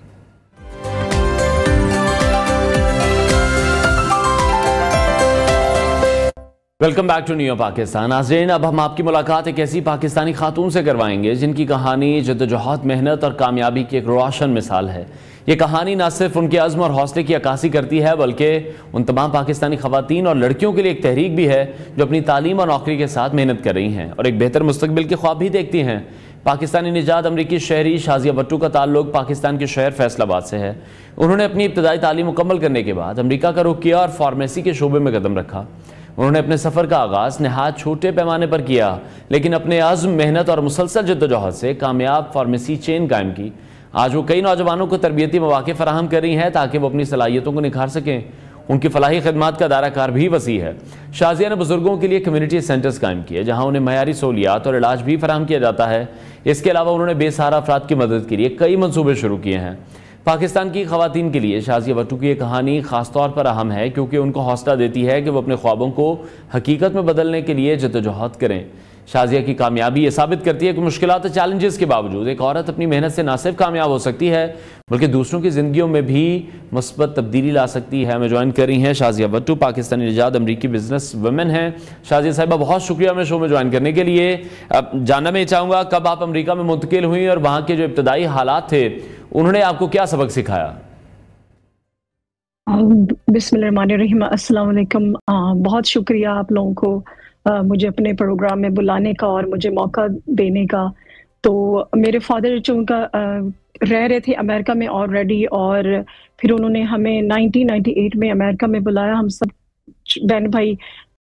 Welcome back to new Pakistan. नाज़रीन, अब हम आपकी मुलाकात एक ऐसी पाकिस्तानी खातून से करवाएंगे जिनकी कहानी जद्दोजहद, मेहनत और कामयाबी की एक रोशन मिसाल है। ये कहानी ना सिर्फ उनके अज़्म और हौसले की अक्कासी करती है बल्कि उन तमाम पाकिस्तानी ख़वातीन और लड़कियों के लिए एक तहरीक भी है जो अपनी तालीम और नौकरी के साथ मेहनत कर रही हैं और एक बेहतर मुस्तकबिल के ख्वाब भी देखती हैं। पाकिस्तानी निजात अमरीकी शहरी शाजिया भट्टू का ताल्लुक पाकिस्तान के शहर फैसलाबाद से है। उन्होंने अपनी इब्तदाई तालीम मुकम्मल करने के बाद अमरीका का रुख किया और फार्मेसी के शोबे में कदम रखा। उन्होंने अपने सफ़र का आगाज़ नहायत छोटे पैमाने पर किया, लेकिन अपने आज़म, मेहनत और मुसलसल जद्दोजहद से कामयाब फार्मेसी चेन कायम की। आज वो कई नौजवानों को तरबियती मौक़े फराहम कर रही हैं ताकि वो अपनी सलाहियतों को निखार सकें। उनकी फलाही खदमात का दायरा कार भी वसी है। शाजिया ने बुजुर्गों के लिए कम्युनिटी सेंटर्स कायम किए जहाँ उन्हें मयारी सहूलियात और इलाज भी फराहम किया जाता है। इसके अलावा उन्होंने बेसहारा अफराद की मदद के लिए कई मनसूबे शुरू किए हैं। पाकिस्तान की ख़वातीन के लिए शाजिया भट्टू की ये कहानी ख़ास तौर पर अहम है क्योंकि उनको हौसला देती है कि वो अपने ख्वाबों को हकीकत में बदलने के लिए जद्दोजहद करें। शाजिया की कामयाबी ये साबित करती है कि मुश्किलात और चैलेंजेस के बावजूद एक औरत अपनी मेहनत से न सिर्फ कामयाब हो सकती है बल्कि दूसरों की ज़िंदगियों में भी मुस्बत तब्दीली ला सकती है। हमें ज्वाइन कर रही हैं शाजिया भट्टू, पाकिस्तानी निजात अमरीकी बिजनेस वुमेन हैं। शाजिया साहिबा, बहुत शुक्रिया हमें शो में ज्वाइन करने के लिए। अब जानना मैं चाहूँगा कब आप अमरीका में मुंतकिल हुई और वहाँ के जो इब्तदाई हालात थे उन्होंने आपको क्या सबक सिखाया? बिस्मिल्लाहिर्रहमानिर्रहीम, अस्सलाम वालेकुम। बहुत शुक्रिया आप लोगों को मुझे अपने प्रोग्राम में बुलाने का और मुझे मौका देने का। तो मेरे फादर चूँकि रह रहे थे अमेरिका में ऑलरेडी और फिर उन्होंने हमें 1998 में अमेरिका में बुलाया। हम सब बहन भाई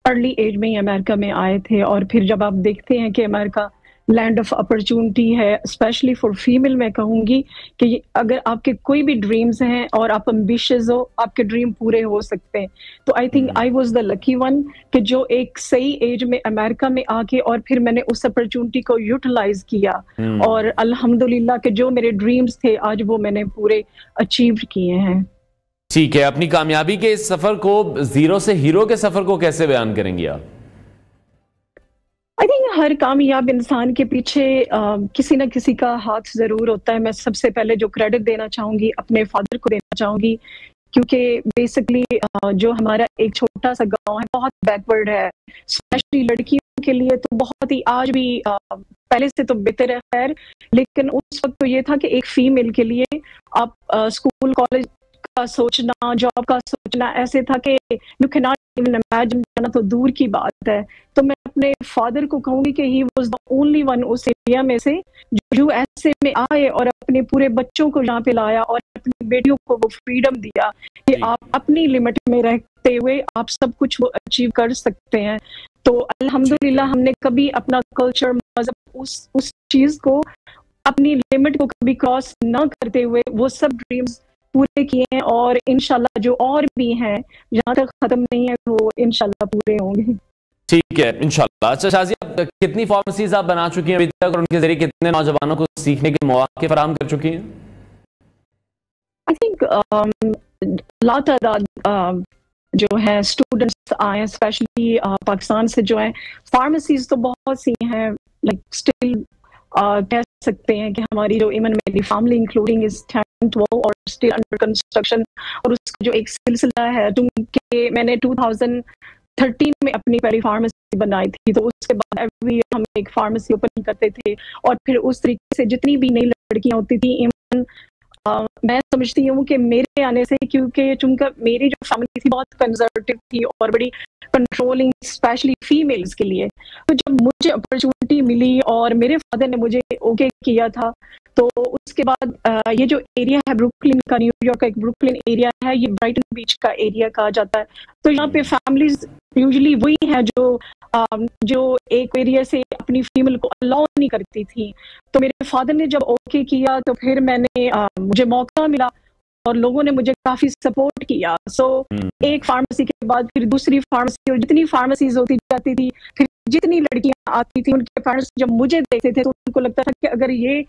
अर्ली एज में ही अमेरिका में आए थे और फिर जब आप देखते हैं कि अमेरिका लैंड ऑफ अपॉर्चुनिटी है, स्पेशली फॉर फीमेल, मैं कहूँगी कि अगर आपके कोई भी ड्रीम्स हैं और आप एम्बिशियस हो, आपके ड्रीम पूरे हो सकते हैं। तो I think I was the lucky one कि जो एक सही एज में अमेरिका में आके और फिर मैंने उस अपॉर्चुनिटी को यूटिलाइज किया और अल्हम्दुलिल्लाह कि जो मेरे ड्रीम्स थे आज वो मैंने पूरे अचीव किए हैं। ठीक है, अपनी कामयाबी के इस सफ़र को, जीरो से हीरो के सफ़र को कैसे बयान करेंगी आप? आई थिंक हर कामयाब इंसान के पीछे किसी न किसी का हाथ जरूर होता है। मैं सबसे पहले जो क्रेडिट देना चाहूंगी अपने फादर को देना चाहूंगी क्योंकि बेसिकली जो हमारा एक छोटा सा गांव है बहुत बैकवर्ड है, स्पेशली लड़कियों के लिए तो बहुत ही, आज भी पहले से तो बेहतर है खैर, लेकिन उस वक्त तो ये था कि एक फीमेल के लिए आप स्कूल कॉलेज का सोचना, जॉब का सोचना ऐसे था कि you can not even imagine, करना तो दूर की बात है। तो मैं अपने फादर को कहूंगी कि he was the only one उस एरिया में से जो यूएसए में आए और अपने पूरे बच्चों को यहाँ पे लाया और अपनी बेटियों को वो फ्रीडम दिया कि आप अपनी लिमिट में रहते हुए आप सब कुछ वो अचीव कर सकते हैं। तो अल्हम्दुलिल्लाह हमने कभी अपना कल्चर, मजहब, उस चीज को, अपनी लिमिट को कभी क्रॉस ना करते हुए वो सब ड्रीम्स पूरे किए हैं और इंशाल्लाह जो और भी हैं जहाँ तक खत्म नहीं है वो इंशाल्लाह पूरे होंगे। ठीक है इंशाल्लाह। अच्छा शाजिया, कितनी फार्मेसीज आप बना चुकी हैं अभी तक और उनके जरिए कितने नौजवानों को सीखने के मौके फराहम कर चुकी हैं? आई थिंक लातादाद जो है स्टूडेंट्स आए स्पेशली पाकिस्तान से जो है। फार्मेसीज तो बहुत सी हैं, लाइक स्टिल कह सकते हैं कि हमारी जो इवन मेरी फैमिली इंक्लूडिंग इज 10-12 और स्टिल अंडर कंस्ट्रक्शन। और उसका जो एक सिलसिला है, क्योंकि मैंने 2013 में अपनी पहली फार्मेसी बनाई थी, तो उसके बाद एवरी ईयर हम एक फार्मेसी ओपन करते थे और फिर उस तरीके से जितनी भी नई लड़कियां होती थी, इवन मैं समझती हूँ कि मेरे आने से, क्योंकि चूंकि मेरी जो फैमिली थी बहुत कंजर्वेटिव थी और बड़ी कंट्रोलिंग स्पेशली फीमेल्स के लिए, तो जब मुझे अपॉर्चुनिटी मिली और मेरे फादर ने मुझे ओके किया था, तो उसके बाद ये जो एरिया है ब्रुकलिन का, न्यूयॉर्क का एक ब्रुकलिन एरिया है, ये ब्राइटन बीच का एरिया कहा जाता है। तो यहाँ पे फैमिलीज यूजुअली वही है जो एक एरिया से अपनी फीमेल को अलाउ नहीं करती थी। तो मेरे फादर ने जब ओके किया तो फिर मुझे मौका मिला और लोगों ने मुझे काफी सपोर्ट किया। सो एक फार्मेसी के बाद फिर दूसरी फार्मेसी, और जितनी फार्मेसीज होती जाती थी, फिर जितनी लड़कियां आती थी, उनके पेरेंट्स जब मुझे देखते थे तो उनको लगता था कि अगर ये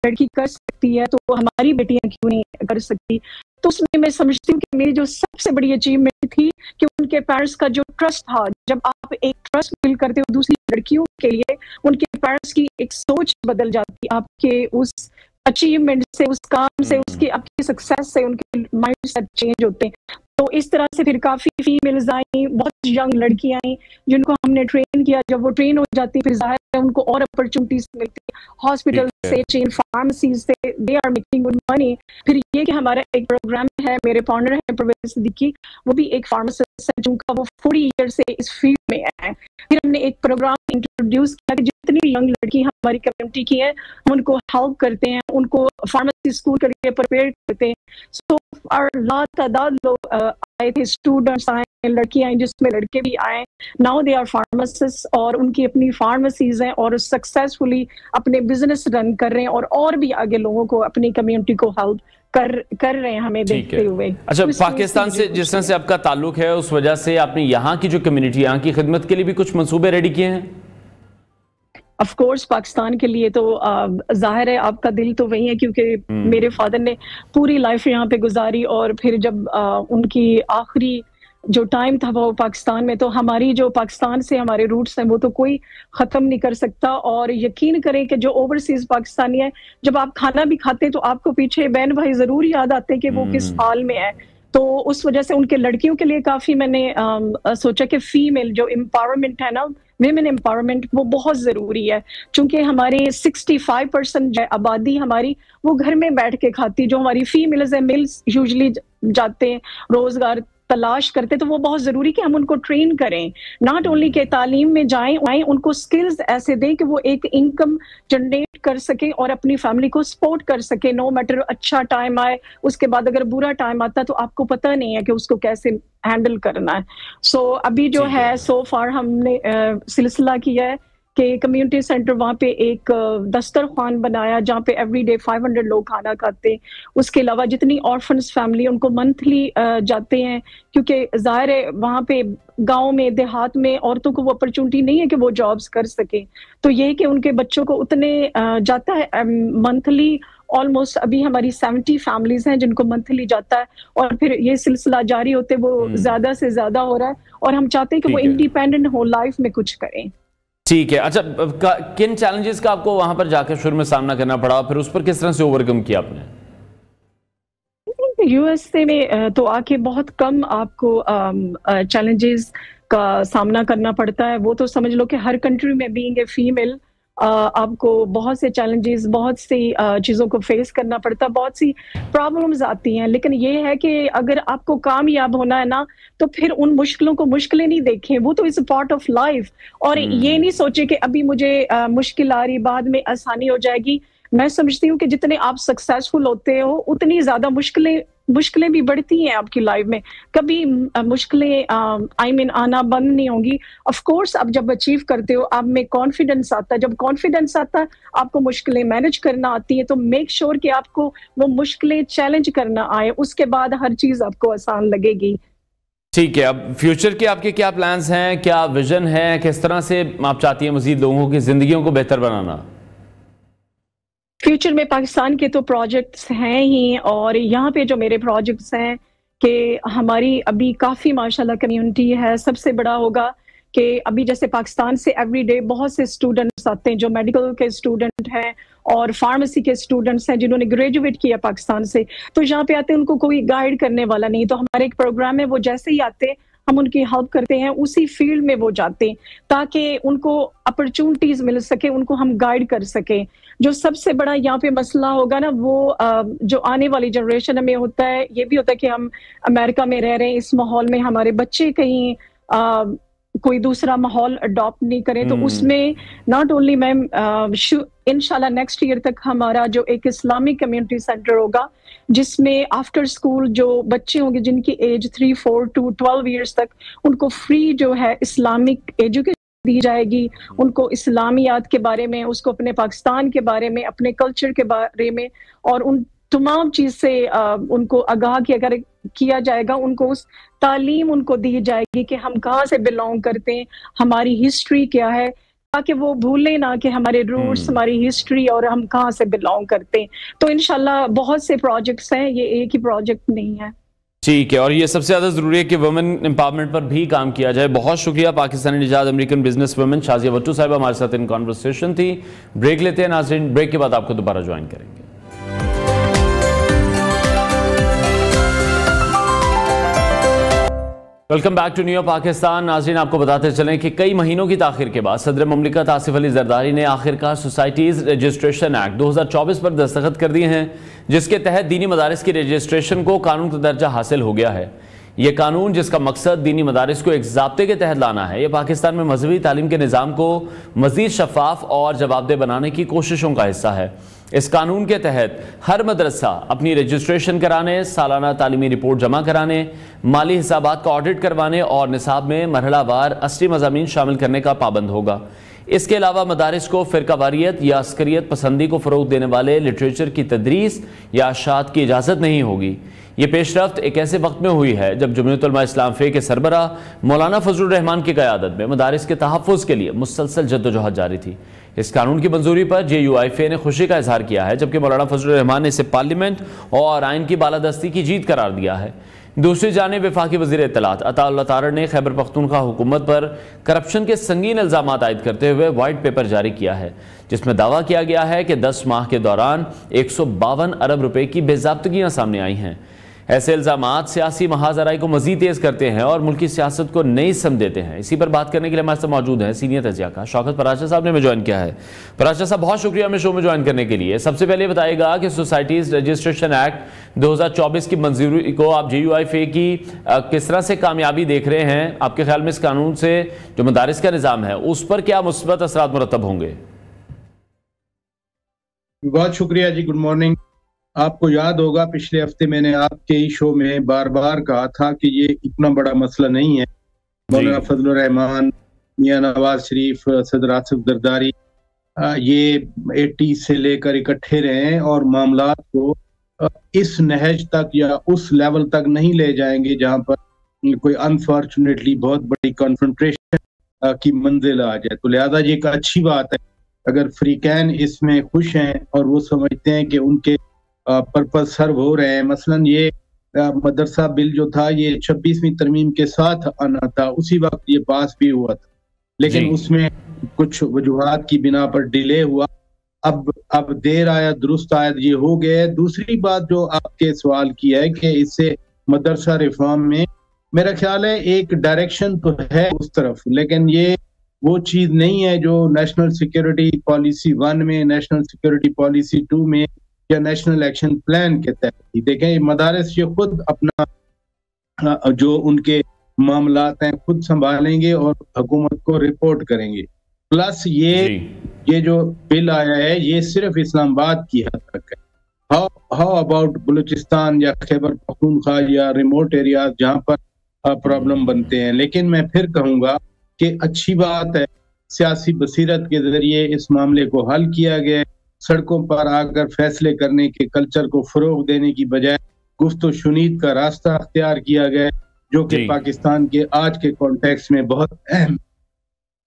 लड़की कर सकती है तो हमारी बेटियां क्यों नहीं कर सकती। तो उसमें मैं समझती हूँ कि मेरी जो सबसे बड़ी अचीवमेंट थी कि उनके पेरेंट्स का जो ट्रस्ट था, जब आप एक ट्रस्ट बिल्ड करते हो दूसरी लड़कियों के लिए, उनके पेरेंट्स की एक सोच बदल जाती है आपके उस अचीवमेंट से, उस काम से, उसकी आपकी सक्सेस से उनके माइंड सेट चेंज होते हैं। तो इस तरह से फिर काफी फीमेल्स आई, बहुत यंग लड़कियां आई जिनको हमने ट्रेन किया। जब वो ट्रेन हो जाती है फिर जाहिर है उनको और अपॉर्चुनिटीज मिलती है, हॉस्पिटल से, चेन फार्मेसी से, they are making good money. फिर ये कि हमारा एक प्रोग्राम है, मेरे पार्टनर है परवेज सिद्दीकी, वो भी एक फार्मासिस्ट है जिनका वो 40 ईयर से इस फील्ड में है। फिर हमने एक प्रोग्राम इंट्रोड्यूस किया कि जितनी यंग लड़की हमारी कम्युनिटी की है हम उनको हेल्प करते हैं, उनको फार्मेसी स्कूल के लिए प्रिपेयर करते हैं। सो और लातादाद लोग आए थे, स्टूडेंट्स आए, लड़कियां आई, जिसमें लड़के भी आए। नाउ दे आर फार्मासिस्ट और उनकी अपनी फार्मेसीज हैं और सक्सेसफुली अपने बिजनेस रन कर रहे हैं और भी आगे लोगों को, अपनी कम्युनिटी को हेल्प कर रहे हैं हमें देखते हुए। अच्छा, पाकिस्तान से जिस तरह से आपका ताल्लुक है, उस वजह से आपने यहाँ की जो कम्युनिटी, यहाँ की खिदमत के लिए भी कुछ मंसूबे रेडी किए हैं? ऑफ कोर्स पाकिस्तान के लिए तो जाहिर है आपका दिल तो वही है, क्योंकि मेरे फादर ने पूरी लाइफ यहाँ पे गुजारी और फिर जब उनकी आखिरी जो टाइम था वो पाकिस्तान में, तो हमारी जो पाकिस्तान से हमारे रूट्स हैं वो तो कोई खत्म नहीं कर सकता। और यकीन करें कि जो ओवरसीज पाकिस्तानी है, जब आप खाना भी खाते हैं तो आपको पीछे बहन भाई जरूर याद आते हैं कि वो किस हाल में है। तो उस वजह से उनके लड़कियों के लिए काफी मैंने सोचा कि फीमेल जो एम्पावरमेंट है ना, विमेन एम्पावरमेंट, वो बहुत जरूरी है। चूंकि हमारे 65% आबादी हमारी वो घर में बैठ के खाती, जो हमारी फीमेल्स है, मेल्स यूजुअली जाते हैं रोजगार तलाश करते, तो वो बहुत जरूरी कि हम उनको ट्रेन करें, नॉट ओनली के तालीम में जाएं, उनको स्किल्स ऐसे दें कि वो एक इनकम जनरेट कर सके और अपनी फैमिली को सपोर्ट कर सके। नो मैटर अच्छा टाइम आए, उसके बाद अगर बुरा टाइम आता तो आपको पता नहीं है कि उसको कैसे हैंडल करना है। सो अभी जो है सो फार हमने सिलसिला किया है कि कम्युनिटी सेंटर वहाँ पे एक दस्तरखान बनाया जहाँ पे एवरीडे 500 लोग खाना खाते हैं। उसके अलावा जितनी ऑर्फन्स फैमिली उनको मंथली जाते हैं, क्योंकि जाहिर है वहाँ पे गांव में देहात में औरतों को वो अपॉर्चुनिटी नहीं है कि वो जॉब्स कर सके। तो ये कि उनके बच्चों को उतने जाता है मंथली, ऑलमोस्ट अभी हमारी 70 फैमिलीज हैं जिनको मंथली जाता है और फिर ये सिलसिला जारी होते वो ज्यादा से ज्यादा हो रहा है और हम चाहते हैं कि वो इंडिपेंडेंट हो, लाइफ में कुछ करें। ठीक है। अच्छा, किन चैलेंजेस का आपको वहां पर जाकर शुरू में सामना करना पड़ा, फिर उस पर किस तरह से ओवरकम किया आपने? यूएसए में तो आके बहुत कम आपको चैलेंजेस का सामना करना पड़ता है। वो तो समझ लो कि हर कंट्री में बीइंग ए फीमेल आपको बहुत से चैलेंजेस, बहुत सी चीज़ों को फेस करना पड़ता है, बहुत सी प्रॉब्लम्स आती हैं। लेकिन ये है कि अगर आपको कामयाब होना है ना, तो फिर उन मुश्किलों को मुश्किलें नहीं देखें, वो तो is a part of life. और ये नहीं सोचे कि अभी मुझे मुश्किल आ रही, बाद में आसानी हो जाएगी। मैं समझती हूँ कि जितने आप सक्सेसफुल होते हो उतनी ज्यादा मुश्किलें मुश्किलें भी बढ़ती हैं आपकी लाइफ में, कभी मुश्किलें आना बंद नहीं होंगी। ऑफ कोर्स आप जब अचीव करते हो आप में कॉन्फिडेंस आता है, जब कॉन्फिडेंस आता है आपको मुश्किलें मैनेज करना आती है, तो मेक श्योर कि आपको वो मुश्किलें चैलेंज करना आए, उसके बाद हर चीज आपको आसान लगेगी। ठीक है, अब फ्यूचर के आपके क्या प्लान्स हैं, क्या विजन है, किस तरह से आप चाहती हैं मजीद लोगों की जिंदगियों को बेहतर बनाना? फ्यूचर में पाकिस्तान के तो प्रोजेक्ट्स हैं ही, और यहाँ पे जो मेरे प्रोजेक्ट्स हैं कि हमारी अभी काफ़ी माशाल्लाह कम्युनिटी है। सबसे बड़ा होगा कि अभी जैसे पाकिस्तान से एवरीडे बहुत से स्टूडेंट्स आते हैं जो मेडिकल के स्टूडेंट हैं और फार्मेसी के स्टूडेंट्स हैं जिन्होंने ग्रेजुएट किया पाकिस्तान से, तो यहाँ पे आते हैं, उनको कोई गाइड करने वाला नहीं, तो हमारे एक प्रोग्राम है, वो जैसे ही आते हैं हम उनकी हेल्प करते हैं, उसी फील्ड में वो जाते हैं ताकि उनको अपॉर्चुनिटीज मिल सके, उनको हम गाइड कर सके। जो सबसे बड़ा यहाँ पे मसला होगा ना, वो जो आने वाली जनरेशन में होता है, ये भी होता है कि हम अमेरिका में रह रहे हैं, इस माहौल में हमारे बच्चे कहीं कोई दूसरा माहौल अडॉप्ट नहीं करें, तो उसमें नॉट ओनली मैम इंशाल्लाह नेक्स्ट ईयर तक हमारा जो एक इस्लामिक कम्युनिटी सेंटर होगा जिसमें आफ्टर स्कूल जो बच्चे होंगे जिनकी एज 3, 4 to 12 ईयर्स तक, उनको फ्री जो है इस्लामिक एजुकेशन दी जाएगी, उनको इस्लामियात के बारे में, उसको अपने पाकिस्तान के बारे में, अपने कल्चर के बारे में और उन तमाम चीज से उनको आगाह किया जाएगा, उनको उस तालीम उनको दी जाएगी कि हम कहाँ से बिलोंग करते हैं, हमारी हिस्ट्री क्या है, ताकि वो भूलें ना कि हमारे रूट्स, हमारी हिस्ट्री और हम कहाँ से बिलोंग करते हैं। तो इंशाल्लाह बहुत से प्रोजेक्ट्स हैं, ये एक ही प्रोजेक्ट नहीं है। ठीक है, और ये सबसे ज़्यादा ज़रूरी है कि वुमेन एम्पावरमेंट पर भी काम किया जाए। बहुत शुक्रिया। पाकिस्तानी निजात American business women Shazia Bhattu साहिबा हमारे साथ इन कॉन्वर्सेशन थी। ब्रेक लेते हैं नाज़रीन, ब्रेक के बाद आपको दोबारा ज्वाइन करेंगे। Welcome back to new Pakistan. नाज़रीन, आपको बताते चलें कि कई महीनों की ताखिर के बाद सदर ममलिकत आसिफ अली जरदारी ने आखिरकार सोसाइटीज़ रजिस्ट्रेशन एक्ट 2024 पर दस्तखत कर दिए हैं, जिसके तहत दीनी मदारिस की रजिस्ट्रेशन को कानून का दर्जा हासिल हो गया है। ये कानून, जिसका मकसद दीनी मदारिस को एक ज़ाब्ते के तहत लाना है, ये पाकिस्तान में मजहबी तालीम के निज़ाम को मज़ीद शफाफ और जवाबदेह बनाने की कोशिशों का हिस्सा है। इस कानून के तहत हर मदरसा अपनी रजिस्ट्रेशन कराने, सालाना तालीमी रिपोर्ट जमा कराने, माली हिसाबात का ऑडिट करवाने और निसाब में मरहलावार असली मज़ामीन शामिल करने का पाबंद होगा। इसके अलावा मदारिस को फ़िरकावारियत या अस्करियत पसंदी को फ़रोग़ देने वाले लिटरेचर की तदरीस या अशात की इजाज़त नहीं होगी। ये पेशरफ्त एक ऐसे वक्त में हुई है जब जमीयत उलमा इस्लाम फ़े के सरबराह मौलाना फजलुर रहमान की क़यादत में मदारिस के तहफ़्फ़ुज़ के लिए मुसलसल जद्दोजहद जारी थी। इस कानून की मंजूरी पर JUIFA ने खुशी का इजहार किया है, जबकि मौलाना फजलुर रहमान ने इसे पार्लियामेंट और आइन की बालादस्ती की जीत करार दिया है। दूसरी जानिब वफाकी वज़ीर इत्तलात अता तारड़ ने खैबर पख्तूनख्वा हुकूमत पर करप्शन के संगीन इल्ज़ामात आयद करते हुए वाइट पेपर जारी किया है, जिसमें दावा किया गया है कि 10 माह के दौरान 152 अरब रुपए की बेज़ाब्तगियाँ सामने आई हैं। ऐसे इल्ज़ामात सियासी महाजराई को मज़ीद तेज़ करते हैं और मुल्की सियासत को नई सम देते हैं। इसी पर बात करने के लिए हमारे साथ मौजूद हैं सीनियर तजियाकार शौकत पराशा साहब ने हमें ज्वाइन किया है। पराशा साहब, बहुत शुक्रिया हमें शो में ज्वाइन करने के लिए। सबसे पहले बताइएगा कि सोसाइटीज़ रजिस्ट्रेशन एक्ट 2024 की मंजूरी को आप JUIFA की किस तरह से कामयाबी देख रहे हैं? आपके ख्याल में इस कानून से जो मदारिस का निज़ाम है उस पर क्या मुस्बत असरात मुरतब होंगे? बहुत शुक्रिया जी, गुड मॉर्निंग। आपको याद होगा पिछले हफ्ते मैंने आपके ही शो में बार बार कहा था कि ये इतना बड़ा मसला नहीं है। मौलाना फजलुर रहमान, मियां नवाज शरीफ, सदर आसिफ जरदारी ये 80 से लेकर इकट्ठे रहे और मामलात को इस नहज तक या उस लेवल तक नहीं ले जाएंगे जहां पर कोई अनफॉर्चुनेटली बहुत बड़ी कॉन्फ्रंटेशन की मंजिल आ जाए। तो लिहाजा ये एक अच्छी बात है अगर फ्रीकैन इसमें खुश हैं और वो समझते हैं कि उनके पर्पस सर्व हो रहे हैं। मसलन ये मदरसा बिल जो था ये 26वीं तरमीम के साथ आना था, उसी वक्त ये पास भी हुआ था, लेकिन उसमें कुछ वजूहात की बिना पर डिले हुआ। अब देर आया दुरुस्त आया, ये हो गया। दूसरी बात जो आपके सवाल की है कि इससे मदरसा रिफॉर्म में मेरा ख्याल है एक डायरेक्शन तो है उस तरफ, लेकिन ये वो चीज नहीं है जो नेशनल सिक्योरिटी पॉलिसी 1 में, नेशनल सिक्योरिटी पॉलिसी 2 में या नेशनल एक्शन प्लान के तहत। देखें, मदारिस ये खुद अपना जो उनके मामलात हैं खुद संभालेंगे और हुकूमत को रिपोर्ट करेंगे। प्लस ये जो बिल आया है ये सिर्फ इस्लामाबाद की हद तक है। हाउ अबाउट बलूचिस्तान या खैबर पख्तूनख्वा या रिमोट एरियाज जहाँ पर प्रॉब्लम बनते हैं। लेकिन मैं फिर कहूंगा कि अच्छी बात है सियासी बसीरत के जरिए इस मामले को हल किया गया। सड़कों पर आकर फैसले करने के कल्चर को फरोग देने की बजाय गुफ्तो शुनीद का रास्ता अख्तियार किया गया, जो कि पाकिस्तान के आज के कॉन्टेक्स्ट में बहुत अहम।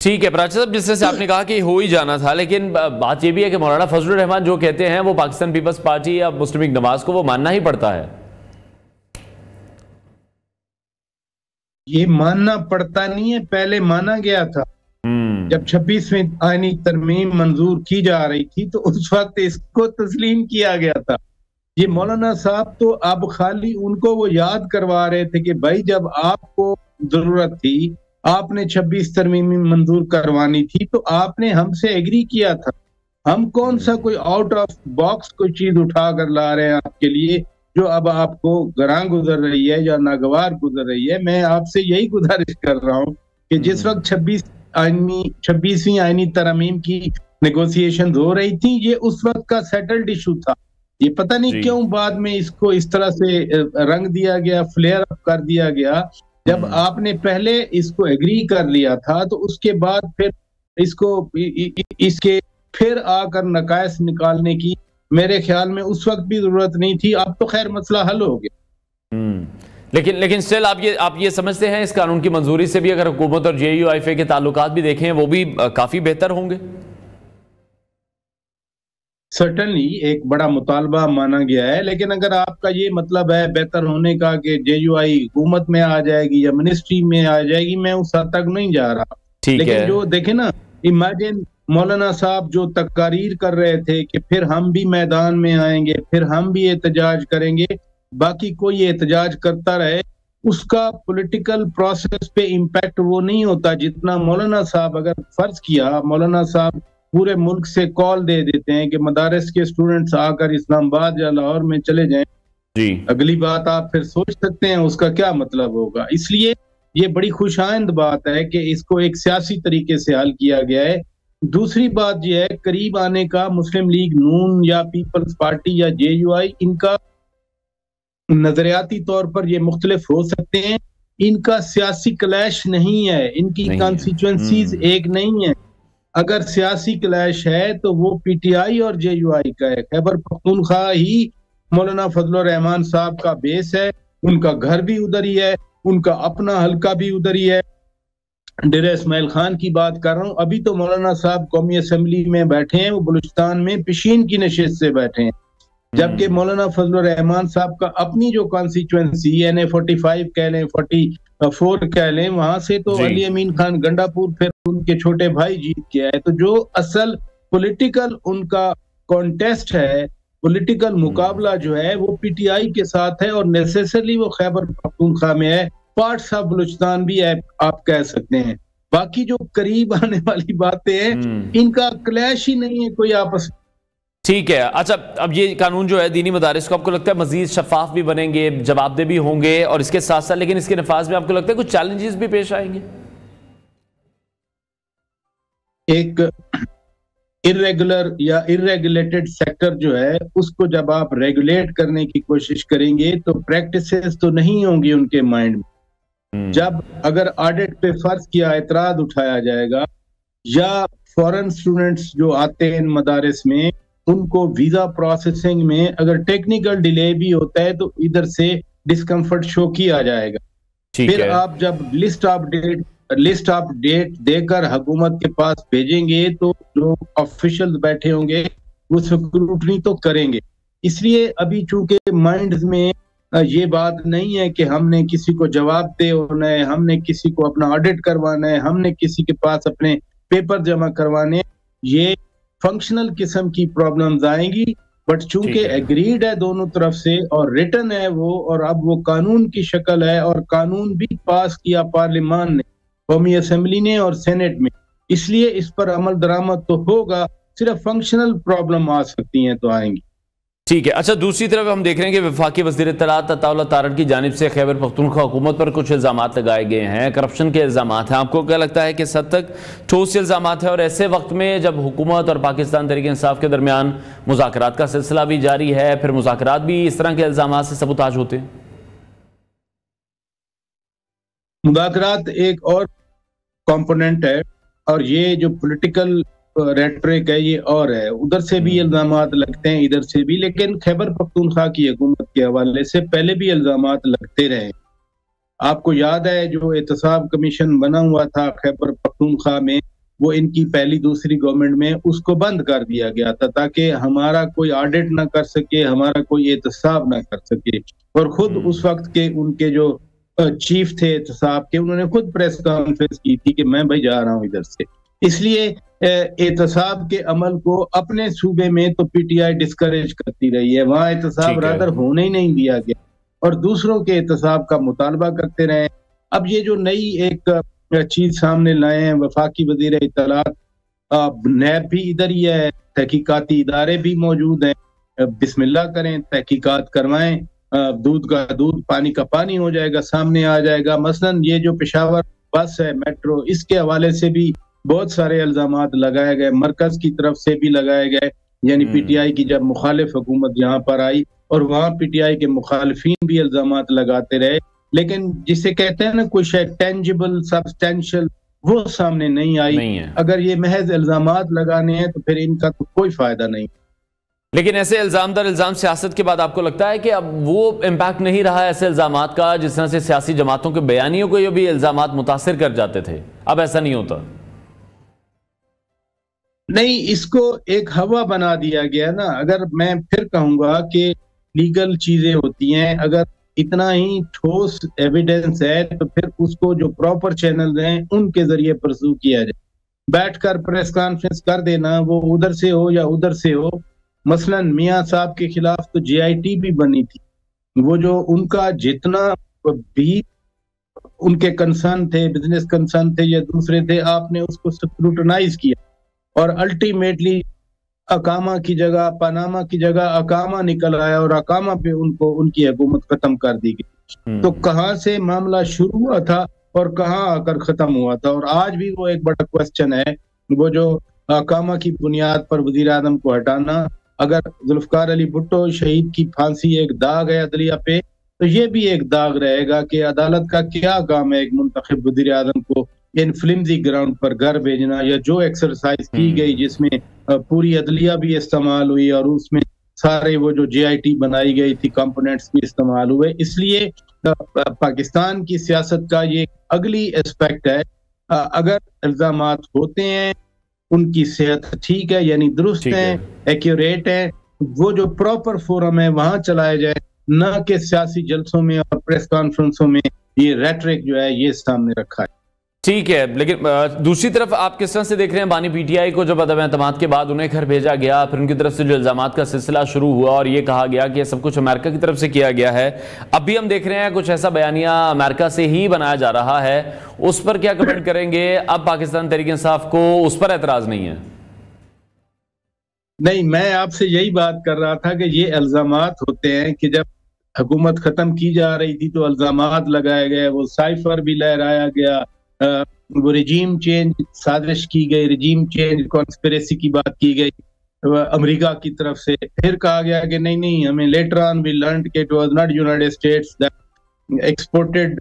ठीक है प्राची साहब, जिस तरह से आपने कहा कि हो ही जाना था, लेकिन बात यह भी है कि मौलाना फजलुर रहमान जो कहते हैं वो पाकिस्तान पीपल्स पार्टी या मुस्लिम लीग नवाज को वो मानना ही पड़ता है। ये मानना पड़ता नहीं है, पहले माना गया था। जब 26वीं आईनी तरमीम मंजूर की जा रही थी तो उस वक्त इसको तस्लीम किया गया था। ये मौलाना साहब तो अब खाली उनको वो याद करवा रहे थे कि भाई जब आपको जरूरत थी, आपने 26 तरमीम मंजूर करवानी थी तो आपने हमसे एग्री किया था। हम कौन सा कोई आउट ऑफ बॉक्स कोई चीज उठा कर ला रहे हैं आपके लिए जो अब आपको गरां गुजर रही है या नागवार गुजर रही है। मैं आपसे यही गुजारिश कर रहा हूँ कि जिस वक्त 26वीं आईनी तरमीम की नेगोशिएशन हो रही थी, ये उस वक्त का सेटल्ड इशू था। ये पता नहीं क्यों बाद में इसको इस तरह से रंग दिया गया, फ्लेयर अप कर दिया गया। जब आपने पहले इसको एग्री कर लिया था तो उसके बाद फिर इसको इसके फिर आकर नकायस निकालने की मेरे ख्याल में उस वक्त भी जरूरत नहीं थी। अब तो खैर मसला हल हो गया। लेकिन स्टिल आप ये समझते हैं इस कानून की मंजूरी से भी अगर हुकूमत और JUIFA के ताल्लुकात भी देखें वो भी काफी बेहतर होंगे? सर्टनली एक बड़ा मुतालबा माना गया है, लेकिन अगर आपका ये मतलब है बेहतर होने का कि JUI हुकूमत में आ जाएगी या मिनिस्ट्री में आ जाएगी, मैं उस हद तक नहीं जा रहा। लेकिन जो देखे ना, इमेजिन मौलाना साहब जो तकारीर कर रहे थे कि फिर हम भी मैदान में आएंगे, फिर हम भी एहतजाज करेंगे, बाकी कोई एहतजाज करता रहे, उसका पॉलिटिकल प्रोसेस पे इम्पैक्ट वो नहीं होता जितना मौलाना साहब, अगर फर्ज किया मौलाना साहब पूरे मुल्क से कॉल दे देते हैं कि मदारस के स्टूडेंट्स आकर इस्लामाबाद या लाहौर में चले जाएं जी, अगली बात आप फिर सोच सकते हैं उसका क्या मतलब होगा। इसलिए ये बड़ी खुशाइंद बात है कि इसको एक सियासी तरीके से हल किया गया है। दूसरी बात यह है, करीब आने का मुस्लिम लीग नून या पीपल्स पार्टी या JUI, इनका नजरियाती तौर पर ये मुख्तलिफ हो सकते हैं, इनका सियासी क्लैश नहीं है, इनकी कॉन्स्टिट्यूएंसीज एक नहीं है। अगर सियासी क्लैश है तो वो PTI और JUI का है। खैबर पख्तूनख्वा ही मौलाना फजलुर रहमान साहब का बेस है, उनका घर भी उधर ही है, उनका अपना हल्का भी उधर ही है। डेरा इस्माइल खान की बात कर रहा हूँ, अभी तो मौलाना साहब कौमी असम्बली में बैठे हैं, वो बलूचिस्तान में पिशीन की नशिस्त से बैठे हैं, जबकि मौलाना फजलुर रहमान साहब का अपनी जो कॉन्स्टिट्यूएंसी NA 45 कह लें, 44 कह लें, वहां से तो अली अमीन खान गंडापुर फिर उनके छोटे भाई जीत के आए। तो जो असल पॉलिटिकल उनका कॉन्टेस्ट है, पॉलिटिकल मुकाबला जो है वो PTI के साथ है और नेसेसरली वो खैबर पख्तूनख्वा में है, पार्ट्स ऑफ बलूचिस्तान भी है आप कह सकते हैं। बाकी जो करीब आने वाली बातें हैं इनका क्लैश ही नहीं है कोई आपस में। ठीक है। अच्छा, अब ये कानून जो है दीनी मदारिस को आपको लगता है मजीद शफाफ भी बनेंगे, जवाबदेह भी होंगे, और इसके साथ साथ लेकिन इसके नफाज में आपको लगता है कुछ चैलेंजेस भी पेश आएंगे? एक इर्रेगुलर या इर्रेगुलेटेड सेक्टर जो है उसको जब आप रेगुलेट करने की कोशिश करेंगे तो प्रैक्टिसेस तो नहीं होंगी उनके माइंड में। जब अगर ऑडिट पे फर्ज किया एतराज उठाया जाएगा या फॉरेन स्टूडेंट्स जो आते हैं मदारिस में उनको वीजा प्रोसेसिंग में अगर टेक्निकल डिले भी होता है तो इधर से डिस्कम्फर्ट शो किया जाएगा। फिर आप जब लिस्ट ऑफ डेट देकर हुकूमत के पास भेजेंगे तो जो ऑफिशियल बैठे होंगे वो स्क्रूटनी तो करेंगे। इसलिए अभी चूंकि माइंड में ये बात नहीं है कि हमने किसी को जवाब दे होना है, हमने किसी को अपना ऑडिट करवाना है, हमने किसी के पास अपने पेपर जमा करवाने, ये फंक्शनल किस्म की प्रॉब्लम्स आएंगी। बट चूंकि एग्रीड है दोनों तरफ से और रिटन है वो, और अब वो कानून की शक्ल है और कानून भी पास किया पार्लियामान ने, कौमी असेंबली ने और सेनेट में, इसलिए इस पर अमल दरामद तो होगा। सिर्फ फंक्शनल प्रॉब्लम आ सकती हैं तो आएंगी। ठीक है। अच्छा, दूसरी तरफ हम देख रहे हैं कि वफाकी वज़ीर इत्तलात अताउल्लाह तारड़ की जानिब से खैबर पख्तूनख्वा हुकूमत पर कुछ इल्ज़ाम लगाए गए हैं, करप्शन के इल्ज़ाम हैं। आपको क्या लगता है कि इस हद तक ठोस इल्ज़ाम है, और ऐसे वक्त में जब हुकूमत और पाकिस्तान तहरीक इंसाफ के दरमियान मुज़ाकरात का सिलसिला भी जारी है, फिर मुज़ाकरात भी इस तरह के इल्ज़ाम से सबूताज होते हैं? मुज़ाकरात एक और कंपोनेंट है, और ये जो पॉलिटिकल रेटरिक है ये और है। उधर से भी इल्जामात लगते हैं, इधर से भी, लेकिन खैबर पख्तूनख्वा की हुकूमत के हवाले से पहले भी इल्जामात लगते रहे। आपको याद है जो एहतसाब कमीशन बना हुआ था खैबर पख्तूनख्वा में, वो इनकी पहली दूसरी गवर्नमेंट में उसको बंद कर दिया गया था ताकि हमारा कोई ऑडिट ना कर सके, हमारा कोई एहतसाब ना कर सके। और खुद उस वक्त के उनके जो चीफ थे एहतसाब के, उन्होंने खुद प्रेस कॉन्फ्रेंस की थी कि मैं भाई जा रहा हूं इधर से। इसलिए एहतसाब के अमल को अपने सूबे में तो पीटीआई डिस्करेज करती रही है, वहां एहतसाब रादर होने ही नहीं दिया गया और दूसरों के एहतसाब का मुतालबा करते रहे। अब ये जो नई एक चीज सामने लाए हैं वफाकी वजीर इत्तलात, नैब भी इधर ही है, तहकीकाती इदारे भी मौजूद हैं, बिस्मिल्लाह करें, तहकीकात करवाएं, दूध का दूध पानी का पानी हो जाएगा, सामने आ जाएगा। मसलन ये जो पेशावर बस है मेट्रो, इसके हवाले से भी बहुत सारे इल्जामात लगाए गए, मरकज की तरफ से भी लगाए गए, यानी पीटीआई की जब मुखालिफ हुकूमत यहाँ पर आई और वहाँ पीटीआई के मुखालिफिन भी इल्जामात लगाते रहे, लेकिन जिसे कहते हैं ना कुछ टेंजिबल सब्सटेंशियल, वो सामने नहीं आई। अगर ये महज इल्जामात लगाने हैं तो फिर इनका तो कोई फायदा नहीं। लेकिन ऐसे इल्जाम दर इल्जाम सियासत के बाद आपको लगता है कि अब वो इम्पैक्ट नहीं रहा है ऐसे इल्जामात का, जिस तरह से सियासी जमातों के बयानियों को ये भी इल्जामात मुतासिर कर जाते थे, अब ऐसा नहीं होता? नहीं, इसको एक हवा बना दिया गया ना। अगर मैं फिर कहूंगा कि लीगल चीजें होती हैं, अगर इतना ही ठोस एविडेंस है तो फिर उसको जो प्रॉपर चैनल हैं उनके जरिए परसू किया जाए। बैठकर प्रेस कॉन्फ्रेंस कर देना, वो उधर से हो या उधर से हो। मसलन मियां साहब के खिलाफ तो जेआईटी भी बनी थी, वो जो उनका जितना भी उनके कंसर्न थे, बिजनेस कंसर्न थे या दूसरे थे, आपने उसको स्क्रूटनाइज किया और अल्टीमेटली अकामा की जगह, पनामा की जगह अकामा निकल आया और अकामा पे उनको उनकी हुकूमत खत्म कर दी गई। तो कहाँ से मामला शुरू हुआ था और कहाँ आकर खत्म हुआ था? और आज भी वो एक बड़ा क्वेश्चन है, वो जो अकामा की बुनियाद पर वजीर आजम को हटाना। अगर जुल्फकार अली भुट्टो शहीद की फांसी एक दाग है अदलिया पे, तो ये भी एक दाग रहेगा कि अदालत का क्या काम है एक मुंतखब वजीर आजम को इन फ्लिम्जी ग्राउंड पर घर भेजना, या जो एक्सरसाइज की गई जिसमें पूरी अदलिया भी इस्तेमाल हुई और उसमें सारे वो जो जेआईटी बनाई गई थी कंपोनेंट्स भी इस्तेमाल हुए। इसलिए पाकिस्तान की सियासत का ये अगली एस्पेक्ट है। अगर इल्जामात होते हैं, उनकी सेहत ठीक है यानी दुरुस्त है, एक्यूरेट है, वो जो प्रॉपर फोरम है वहां चलाया जाए, न कि सियासी जलसों में और प्रेस कॉन्फ्रेंसों में ये रेटरिक जो है ये सामने रखा है। ठीक है, लेकिन दूसरी तरफ आप किस तरह से देख रहे हैं बानी पीटीआई को, जब अदम एतमाद के बाद उन्हें घर भेजा गया, फिर उनकी तरफ से जो इल्जामात का सिलसिला शुरू हुआ और ये कहा गया कि सब कुछ अमेरिका की तरफ से किया गया है, अब भी हम देख रहे हैं कुछ ऐसा बयानिया अमेरिका से ही बनाया जा रहा है, उस पर क्या कमेंट करेंगे? अब पाकिस्तान तहरीक इंसाफ को उस पर एतराज नहीं है? नहीं, मैं आपसे यही बात कर रहा था कि ये इल्जामात होते हैं कि जब हुकूमत खत्म की जा रही थी तो इल्जामात लगाए गए, वो साइफर भी लहराया गया, वो रिजीम चेंज साजिश की गई, रिजीम चेंज कॉन्स्पिरेसी की बात की गई अमेरिका की तरफ से। फिर कहा गया कि नहीं नहीं, हमें लेटर ऑन वी लर्नड कि it was not United States that exported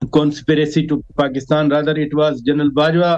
conspiracy to Pakistan, rather it was general Bajwa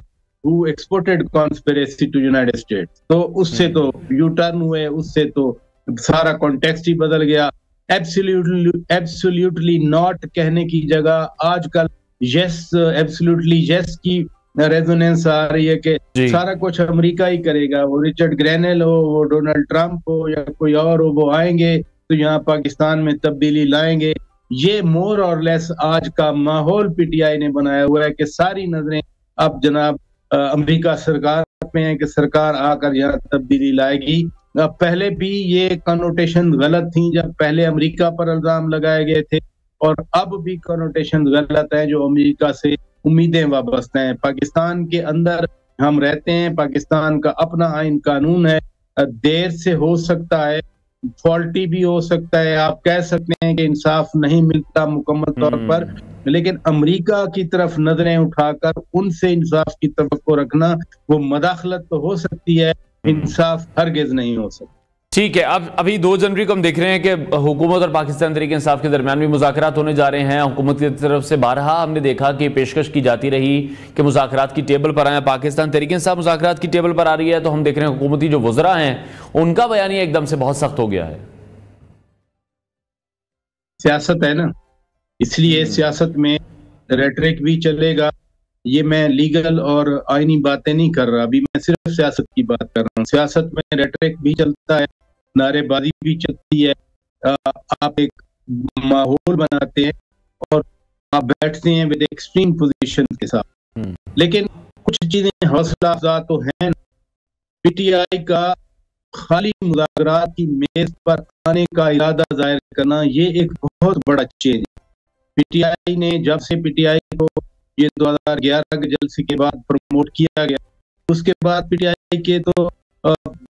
who exported conspiracy to United States. तो उससे तो यू टर्न हुए, उससे तो सारा कॉन्टेक्स्ट ही बदल गया। एब्सोल्युटली नॉट कहने की जगह आजकल यस, एब्सोल्युटली यस की रेजोनेंस आ रही है कि सारा कुछ अमेरिका ही करेगा। वो रिचर्ड ग्रेनेल हो, वो डोनाल्ड ट्रंप हो या कोई और हो, वो आएंगे तो यहाँ पाकिस्तान में तब्दीली लाएंगे। ये मोर और लेस आज का माहौल पीटीआई ने बनाया हुआ है कि सारी नजरें अब जनाब अमेरिका सरकार पे हैं कि सरकार आकर यहाँ तब्दीली लाएगी। पहले भी ये कनोटेशन गलत थी जब पहले अमेरिका पर इल्जाम लगाए गए थे, और अब भी कनोटेशन गलत है जो अमेरिका से उम्मीदें वाबस्ता हैं। पाकिस्तान के अंदर हम रहते हैं, पाकिस्तान का अपना आइन कानून है, देर से हो सकता है फॉल्टी भी हो सकता है, आप कह सकते हैं कि इंसाफ नहीं मिलता मुकम्मल तौर पर, लेकिन अमेरिका की तरफ नजरें उठाकर उनसे इंसाफ की तवक्को रखना, वो मदाखलत तो हो सकती है, इंसाफ हरगिज नहीं हो सकता। ठीक है, अब अभी 2 जनवरी को हम देख रहे हैं कि हुकूमत और पाकिस्तान तहरीक इंसाफ के दरमियान भी मुज़ाकरात होने जा रहे हैं। हुकूमत की तरफ से बारहा हमने देखा कि पेशकश की जाती रही कि मुज़ाकरात की टेबल पर आए, पाकिस्तान तहरीक इंसाफ मुज़ाकरात की टेबल पर आ रही है, तो हम देख रहे हैं हुकूमती जो वज़रा हैं उनका बयानिया एकदम से बहुत सख्त हो गया है। सियासत है ना, इसलिए सियासत में रेटरिक भी चलेगा। ये मैं लीगल और आईनी बातें नहीं कर रहा, अभी मैं सिर्फ सियासत की बात कर रहा हूँ। सियासत में रेटरिक भी चलता है, नारेबाजी भी चलती है, आप एक माहौल बनाते हैं और आप बैठते हैं विद एक्सट्रीम पोजीशन के साथ। लेकिन कुछ चीजें हौसला अफजा तो हैं। पीटीआई का खाली मुज़ाकरात की मेज पर आने का इरादा जाहिर करना, ये एक बहुत बड़ा चेंज है। पीटीआई ने जब से पीटीआई को ये 2011 के जलसे के बाद प्रमोट किया गया, उसके बाद पीटीआई के तो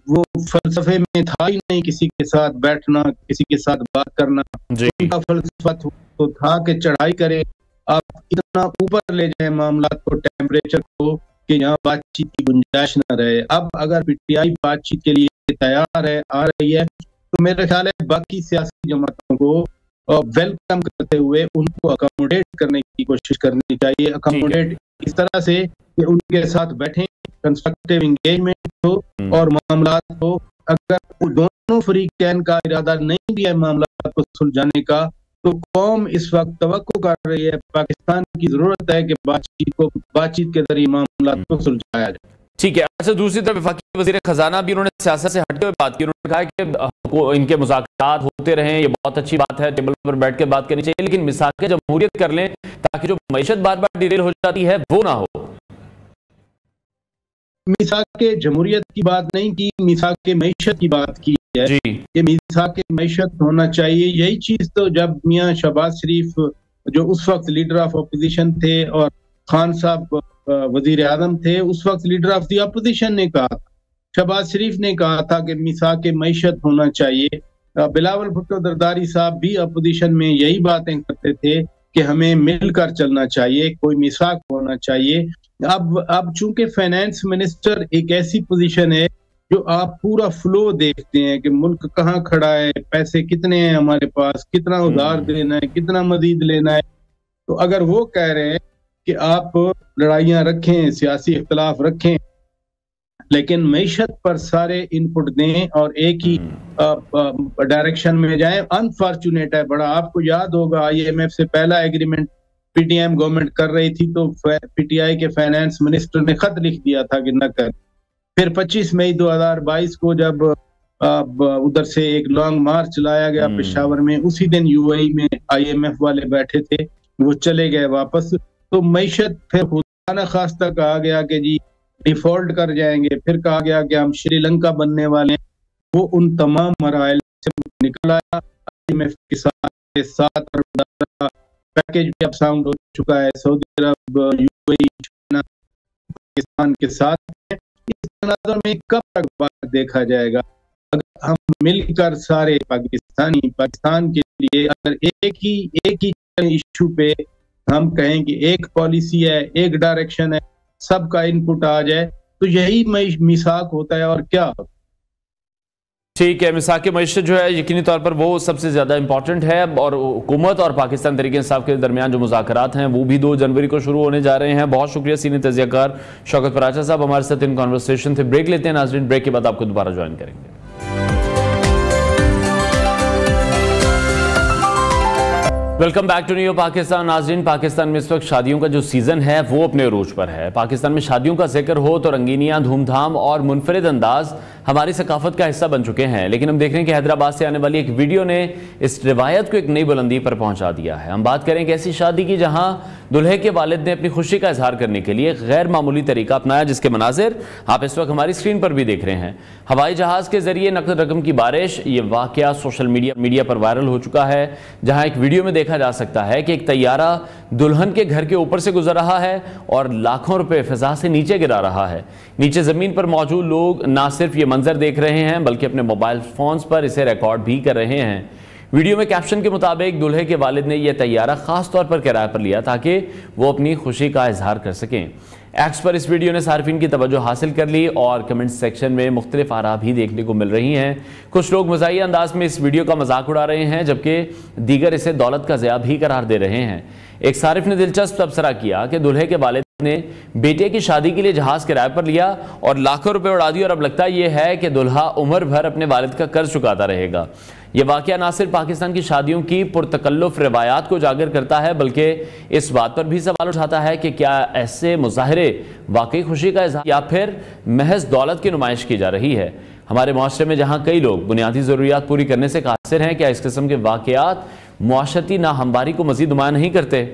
वो फलसफे में था ही नहीं किसी के साथ बैठना, किसी के साथ बात करना। उनका फलसफा तो था कि चढ़ाई करें, आप इतना ऊपर ले जाएं मामला को, टेम्परेचर को, कि यहाँ बातचीत की गुंजाइश न रहे। अब अगर पीटीआई बातचीत के लिए तैयार है, आ रही है, तो मेरे ख्याल है बाकी सियासी जमातों को वेलकम करते हुए उनको अकोमोडेट करने की कोशिश करनी चाहिए। अकोमोडेट इस तरह से कि उनके साथ बैठें, कंस्ट्रक्टिव एंगेजमेंट हो और मामला को, अगर दोनों फ्रीकैन का इरादा नहीं भी है मामला को सुलझाने का, तो कौम इस वक्त तवक्को कर रही है, पाकिस्तान की जरूरत है कि बातचीत के जरिए मामला को सुलझाया जाए। ठीक है। अच्छा, दूसरी तरफ वफाकी वज़ीर खजाना भी उन्होंने सियासत से हटते हुए बात की। उन्होंने कहा कि इनके मुज़ाकरात होते रहें, ये बहुत अच्छी बात है, टेबल पर बैठ कर बात करनी चाहिए, लेकिन मिसाक जमहूरियत कर लें ताकि जो मईशत बार बार डिरेल हो जाती है वो ना हो। मिसाक जमहूरियत की बात नहीं की, मिसाक मईशत की बात की है जी। ये मिसाक मईशत होना चाहिए। यही चीज तो जब मियां शहबाज शरीफ जो उस वक्त लीडर ऑफ अपोजिशन थे और खान साहब वजीर आजम थे, उस वक्त लीडर ऑफ दी अपोजिशन ने कहा, शहबाज शरीफ ने कहा था कि मिसाक मईशत होना चाहिए। बिलावल भुट्टो दरदारी साहब भी अपोजिशन में यही बातें करते थे कि हमें मिलकर चलना चाहिए, कोई मिसाक होना चाहिए। अब चूंकि फाइनेंस मिनिस्टर एक ऐसी पोजीशन है जो आप पूरा फ्लो देखते हैं कि मुल्क कहाँ खड़ा है, पैसे कितने हैं हमारे पास, कितना उधार देना है, कितना मजीद लेना है। तो अगर वो कह रहे हैं कि आप लड़ाइयां रखें, सियासी इख्तलाफ रखें, लेकिन मईशत पर सारे इनपुट दें और एक ही डायरेक्शन में जाएं, अनफॉर्चुनेट है बड़ा। आपको याद होगा IMF से पहला एग्रीमेंट पीटीएम गवर्नमेंट कर रही थी तो पीटीआई के फाइनेंस मिनिस्टर ने खत लिख दिया था कि न कर। फिर 25 मई 2022 को जब उधर से एक लॉन्ग मार्च लाया गया पेशावर में, उसी दिन UAE में IMF वाले बैठे थे, वो चले गए वापस। तो मईशत फिर खुदा न खास्ता कहा गया कि जी डिफॉल्ट कर जाएंगे, फिर कहा गया कि हम श्रीलंका बनने वाले हैं। वो उन तमाम मराइल से निकल आया। IMF के साथ पैकेज भी अब साउंड हो चुका है, सऊदी अरब, UAE, चाइना, पाकिस्तान के साथ। इस तनाज़ुर में कब तक बात देखा जाएगा? अगर हम मिलकर सारे पाकिस्तान के लिए अगर एक ही इशू पे हम कहें कि एक पॉलिसी है, एक डायरेक्शन है, सबका इनपुट आ जाए, तो यही मिसाक होता है और क्या। ठीक है, मिसाक मईशत जो है यकीनी तौर पर वो सबसे ज़्यादा इंपॉर्टेंट है, और हुकूमत और पाकिस्तान तहरीक इंसाफ के दरमियान जो मुज़ाकरात हैं वो भी 2 जनवरी को शुरू होने जा रहे हैं। बहुत शुक्रिया सीनियर तज़कियाकार शौकत पराचा साहब, हमारे साथ इन कॉन्वर्सेशन थे। ब्रेक लेते हैं नाज़रीन, ब्रेक के बाद आपको दोबारा ज्वाइन करेंगे। Welcome back to new Pakistan. नाज़रीन, पाकिस्तान में इस वक्त शादियों का जो सीज़न है वो अपने अरूज पर है। पाकिस्तान में शादियों का जिक्र हो तो रंगीनियां, धूमधाम और मुनफरिद अंदाज हमारी सकाफत का हिस्सा बन चुके हैं। लेकिन हम देख रहे हैं कि हैदराबाद से आने वाली एक वीडियो ने इस रिवायत को एक नई बुलंदी पर पहुंचा दिया है। हम बात करें कि ऐसी शादी की जहां दुल्हे के वालिद ने अपनी खुशी का इजहार करने के लिए गैर मामूली तरीका अपनाया, जिसके मनाजिर आप इस वक्त हमारी स्क्रीन पर भी देख रहे हैं। हवाई जहाज के जरिए नकद रकम की बारिश, ये वाकया सोशल मीडिया पर वायरल हो चुका है, जहां एक वीडियो में देखा जा सकता है कि एक तैयारा दुल्हन के घर के ऊपर से गुजर रहा है और लाखों रुपए फिजा से नीचे गिरा रहा है। नीचे जमीन पर मौजूद लोग ना सिर्फ ये मंजर देख रहे हैं बल्कि अपने मोबाइल फोन्स पर इसे रिकॉर्ड भी कर रहे हैं। वीडियो में कैप्शन के मुताबिक दूल्हे के वालिद ने यह तैयारा खास तौर पर किराए पर लिया ताकि वो अपनी खुशी का इजहार कर सकें। एक्स पर इस वीडियो ने सार्फिन की तवज्जो हासिल कर ली और कमेंट सेक्शन में मुख्तलिफ आरा भी देखने को मिल रही हैं। कुछ लोग मज़ाहिया अंदाज में इस वीडियो का मजाक उड़ा रहे हैं जबकि दीगर इसे दौलत का ज़िया भी करार दे रहे हैं। एक सारिफ ने दिलचस्प तबसरा किया कि दूल्हे के वालिद ने बेटे की शादी के लिए जहाज किराए पर लिया और लाखों रुपए उड़ा दिए और अब लगता यह है कि दूल्हा उम्र भर अपने वालिद का कर्ज चुकाता रहेगा। यह वाकया ना सिर्फ पाकिस्तान की शादियों की पुरतकल्लुफ रवायात को उजागर करता है बल्कि इस बात पर भी सवाल उठाता है कि क्या ऐसे मुजाहरे वाकई खुशी का इज़हार या फिर महज दौलत की नुमाइश की जा रही है। हमारे माशरे में जहाँ कई लोग बुनियादी ज़रूरियात पूरी करने से कासिर हैं, क्या इस किस्म के वाकयात मुआशरती नाहमवारी को मज़ीद नुमाया नहीं करते?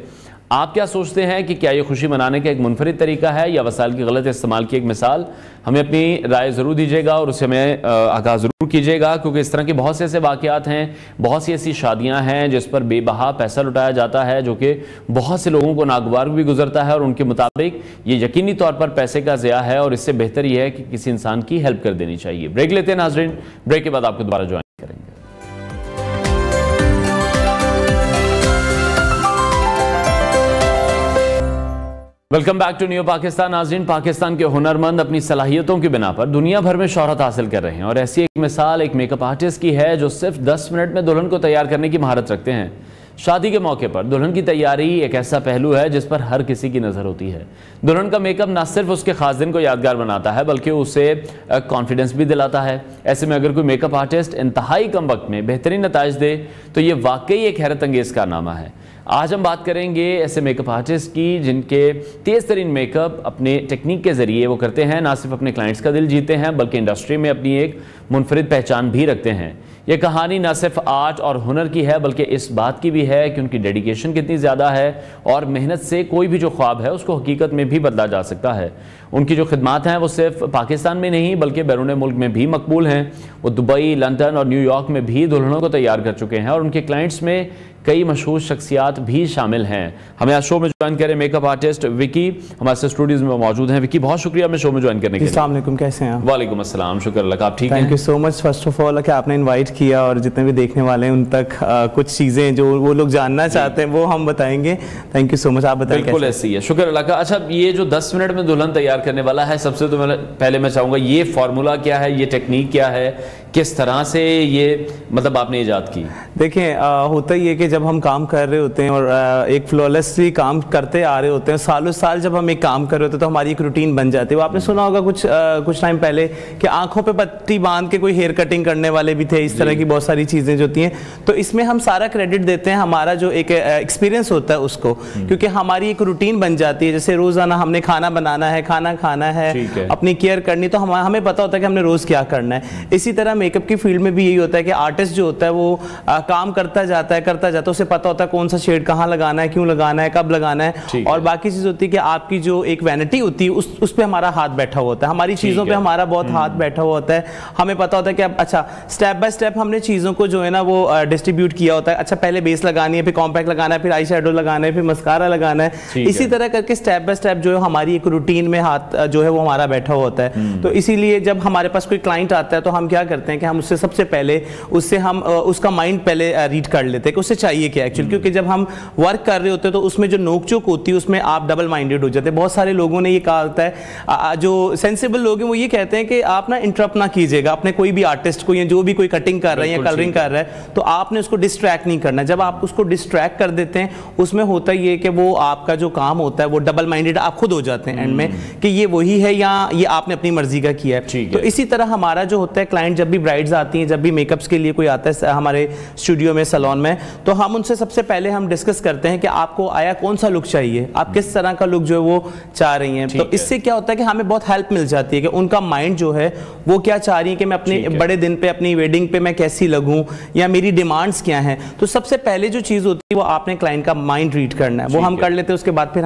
आप क्या सोचते हैं कि क्या ये खुशी मनाने का एक मुनफरिद तरीका है या वसाइल की गलत इस्तेमाल की एक मिसाल? हमें अपनी राय ज़रूर दीजिएगा और उसे हमें आगाह ज़रूर कीजिएगा, क्योंकि इस तरह के बहुत से ऐसे वाक़यात हैं, बहुत सी ऐसी शादियां हैं जिस पर बेबहा पैसा लुटाया जाता है जो कि बहुत से लोगों को नागवार भी गुजरता है और उनके मुताबिक ये यकीनी तौर पर पैसे का ज़िया है और इससे बेहतर यह है कि किसी इंसान की हेल्प कर देनी चाहिए। ब्रेक लेते हैं नाज़रीन, ब्रेक के बाद आपको दोबारा ज्वाइन करेंगे। Welcome back to new Pakistan. नाज़रीन, पाकिस्तान के हुनरमंद अपनी सलाहियतों की बिना पर दुनिया भर में शोहरत हासिल कर रहे हैं और ऐसी एक मिसाल एक मेकअप आर्टिस्ट की है जो सिर्फ 10 मिनट में दुल्हन को तैयार करने की महारत रखते हैं। शादी के मौके पर दुल्हन की तैयारी एक ऐसा पहलू है जिस पर हर किसी की नज़र होती है। दुल्हन का मेकअप न सिर्फ उसके खास दिन को यादगार बनाता है बल्कि उसे कॉन्फिडेंस भी दिलाता है। ऐसे में अगर कोई मेकअप आर्टिस्ट इंतहाई कम वक्त में बेहतरीन नताइज दे तो ये वाकई एक हैरत अंगेज़ कारनामा है। आज हम बात करेंगे ऐसे मेकअप आर्टिस्ट की जिनके तेज़ तरीन मेकअप अपने टेक्निक के ज़रिए वो करते हैं, ना सिर्फ अपने क्लाइंट्स का दिल जीते हैं बल्कि इंडस्ट्री में अपनी एक मुनफरिद पहचान भी रखते हैं। ये कहानी ना सिर्फ आर्ट और हुनर की है बल्कि इस बात की भी है कि उनकी डेडिकेशन कितनी ज़्यादा है और मेहनत से कोई भी जो ख्वाब है उसको हकीकत में भी बदला जा सकता है। उनकी जो खिदमात हैं वो सिर्फ पाकिस्तान में नहीं बल्कि बैरून मुल्क में भी मकबूल हैं। वो दुबई, लंदन और न्यूयॉर्क में भी दुल्हनों को तैयार कर चुके हैं और उनके क्लाइंट्स में कई मशहूर शख्सियात भी शामिल हैं। हमें आज शो में ज्वाइन करें मेकअप आर्टिस्ट विकी हमारे स्टूडियोज में मौजूद हैं। विकी, बहुत शुक्रिया हमें शो में ज्वाइन करने के लिए। अस्सलाम वालेकुम, कैसे हैं आप? वालेकुम अस्सलाम, शुक्र अल्लाह का, आप ठीक हैं? Thank you so much first of all कि आपने इनवाइट किया और जितने भी देखने वाले हैं उन तक कुछ चीज़ें जो वो लोग जानना चाहते हैं वो हम बताएंगे। Thank you so much. आप बताएं। बिल्कुल ऐसी है, शुक्र अल्लाह का। अच्छा, ये जो 10 मिनट में दुल्हन तैयार करने वाला है, सबसे तो पहले मैं चाहूँगा ये फार्मूला क्या है, ये टेक्निक क्या है, किस तरह से ये मतलब आपने ईजाद की? देखिए, होता ही है कि जब हम काम कर रहे होते हैं और एक फ्लॉलेसली काम करते आ रहे होते हैं, सालों साल जब हम एक काम कर रहे होते हैं तो हमारी एक रूटीन बन जाती है। वो आपने सुना होगा कुछ टाइम पहले कि आंखों पे पट्टी बांध के कोई हेयर कटिंग करने वाले भी थे, इस तरह की बहुत सारी चीज़ें जो होती हैं। तो इसमें हम सारा क्रेडिट देते हैं हमारा जो एक एक्सपीरियंस होता है उसको, क्योंकि हमारी एक रूटीन बन जाती है। जैसे रोज़ाना हमने खाना बनाना है, खाना खाना है, अपनी केयर करनी, तो हमें पता होता है कि हमने रोज़ क्या करना है। इसी तरह मेकअप की फील्ड में भी यही होता है कि आर्टिस्ट जो होता है वो काम करता जाता है, उसे पता होता है कौन सा शेड कहाँ लगाना है, क्यों लगाना है, कब लगाना है, और बाकी चीज़ होती है कि आपकी जो एक वैनिटी होती है उस पर हमारा हाथ बैठा हुआ होता है, हमारी चीज़ों पे हमारा बहुत हाथ बैठा हुआ होता है। हमें पता होता है कि अब अच्छा स्टेप बाय स्टेप हमने चीज़ों को जो है ना वो डिस्ट्रीब्यूट किया होता है। अच्छा, पहले बेस लगानी है, फिर कॉम्पैक्ट लगाना है, फिर आई शेडो लगाना है, फिर मस्कारा लगाना है। इसी तरह करके स्टेप बाय स्टेप जो है हमारी एक रूटीन में हाथ जो है वो हमारा बैठा हुआ होता है। तो इसीलिए जब हमारे पास कोई क्लाइंट आता है तो हम क्या करते हैं कि हम उससे सबसे पहले हम उसका माइंड पहले रीड कर लेते हैं कि उससे चाहिए क्या एक्चुअली, क्योंकि जब हम वर्क कर रहे होते हैं तो उसमें जो नोकचोक होती है उसमें आप डबल माइंडेड हो जाते हैं। बहुत सारे लोगों ने ये कहा होता है, जो सेंसिबल लोग हैं वो ये कहते हैं कि आप ना इंटरप्ट ना कीजिएगा अपने कोई भी आर्टिस्ट को, या जो भी कोई कटिंग कर रहा है या कलरिंग कर रहा है तो आपने उसको डिस्ट्रैक्ट नहीं करना। जब आप उसको डिस्ट्रैक्ट कर देते हैं उसमें होता ये कि वो आपका जो काम होता है वो डबल माइंडेड आप खुद हो जाते हैं एंड में कि ये वही है या ये आपने अपनी मर्जी का किया है। तो इसी तरह हमारा जो होता है क्लाइंट जब भी ब्राइड्स आती हैं, जब भी मेकअप्स के लिए कोई आता है हमारे स्टूडियो में, सैलून में, तो हम उनसे सबसे पहले हम डिस्कस करते हैं कि आपको आया कौन सा लुक चाहिए, आप किस तरह का लुक जो है वो चाह रही हैं। तो इससे क्या होता है कि हमें बहुत हेल्प मिल जाती है कि उनका माइंड जो है वो क्या चाह रही है कि मैं अपने बड़े दिन पे, अपनी वेडिंग पे मैं कैसी लगूं या मेरी डिमांड्स क्या हैं। तो सबसे पहले जो चीज़ होती है वो आपने क्लाइंट का माइंड रीड करना है, वो हम कर लेते हैं। उसके बाद फिर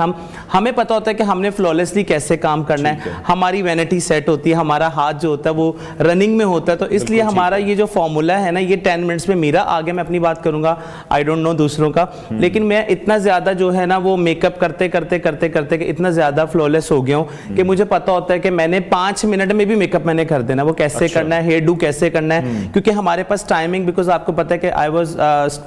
हमें पता होता है कि हमने फ्लॉलेसली कैसे काम करना है, हमारी वैनिटी सेट होती है, हमारा हाथ जो होता है वो रनिंग में होता है। तो इस इसलिए हमारा ये जो फॉर्मूला है ना, ये 10 मिनट्स में मेरा, आगे मैं अपनी बात करूंगा, आई डोंट नो दूसरों का, लेकिन मैं इतना ज्यादा जो है ना वो मेकअप करते करते करते करते इतना ज्यादा फ्लॉलेस हो गया हूँ कि मुझे पता होता है कि मैंने 5 मिनट में भी मेकअप मैंने कर देना, वो कैसे करना है, हेयर डू कैसे करना है, क्योंकि हमारे पास टाइमिंग, बिकॉज आपको पता है कि I was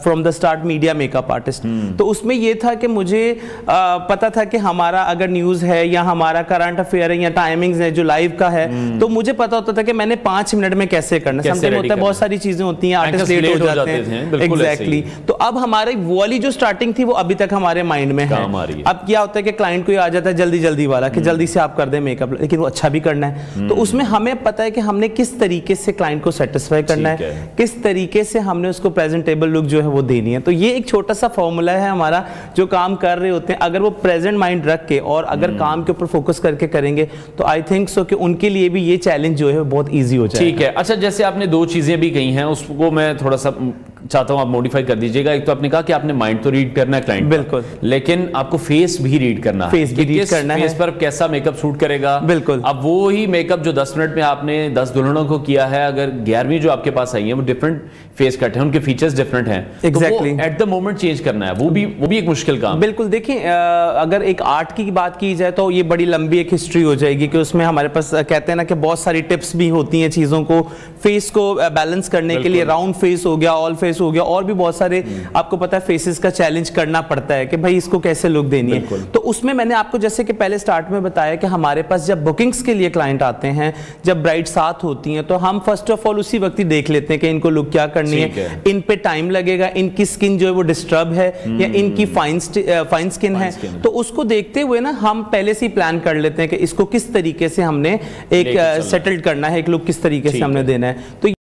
from the start media makeup artist, तो उसमें ये था कि मुझे पता था कि हमारा अगर न्यूज है या हमारा करंट अफेयर है या टाइमिंग्स है जो लाइव का है, तो मुझे पता होता था कि मैंने 5 मिनट में कैसे करना है। समटाइम होता है बहुत सारी चीजें होती हैं, आर्टिस्ट लेट हो जाते हैं, एग्जैक्टली। तो अब हमारी वो वाली जो स्टार्टिंग थी वो अभी तक हमारे माइंड में है। अब क्या होता है कि क्लाइंट को आ जाता है जल्दी जल्दी वाला कि जल्दी से आप कर दें मेकअप, लेकिन वो अच्छा भी करना है, तो उसमें हमें पता है कि हमने किस तरीके से क्लाइंट को सेटिस्फाई करना है, किस तरीके से हमने उसको प्रेजेंटेबल लुक जो है वो देनी है। तो ये एक छोटा सा फॉर्मूला है हमारा, जो काम कर रहे होते हैं अगर वो प्रेजेंट माइंड रख के और अगर काम के ऊपर फोकस करके करेंगे तो आई थिंक सो कि उनके लिए भी ये चैलेंज जो है बहुत ईजी हो जाएगा। ठीक है। अच्छा, जैसे आपने 2 चीजें भी कही हैं, उसको मैं थोड़ा सा चाहता हूं आप मॉडिफाई कर दीजिएगा। एक तो आपने कहा कि आपने माइंड तो रीड करना है क्लाइंट, बिल्कुल, लेकिन आपको फेस भी रीड करना है, फेस भी रीड करना है, फेस पर कैसा मेकअप सूट करेगा, बिल्कुल। अब वो ही मेकअप जो 10 मिनट में आपने 10 दुल्हनों को किया है, अगर 11वीं जो आपके पास आई है वो डिफरेंट फेस कट है, उनके फीचर्स डिफरेंट हैं, exactly, at the moment change करना है, वो भी एक मुश्किल काम। बिल्कुल। देखिए, अगर एक आर्ट की बात की जाए तो ये बड़ी लंबी एक हिस्ट्री हो जाएगी कि उसमें हमारे पास कहते हैं ना कि बहुत सारी टिप्स भी होती हैं चीजों को, फेस को बैलेंस करने के लिए, राउंड फेस हो गया, ऑल फेस हो गया, और भी बहुत सारे आपको पता है फेसेस का चैलेंज करना पड़ता है कि भाई इसको कैसे लुक देनी है। तो उसमें मैंने आपको जैसे कि पहले स्टार्ट में बताया कि हमारे पास जब बुकिंग्स के लिए क्लाइंट आते हैं, जब ब्राइड साथ होती हैं, तो हम फर्स्ट ऑफ ऑल उसी वक्त ही देख लेते हैं कि इनको लुक क्या करनी है, इन पे टाइम लगेगा, इनकी स्किन जो है वो डिस्टर्ब है या इनकी फाइन स्किन है, तो उसको देखते हुए ना हम पहले से ही प्लान कर लेते हैं कि इसको किस तरीके से हमने एक सेटल्ड करना है, एक लुक किस तरीके से हमने देना है। तो ये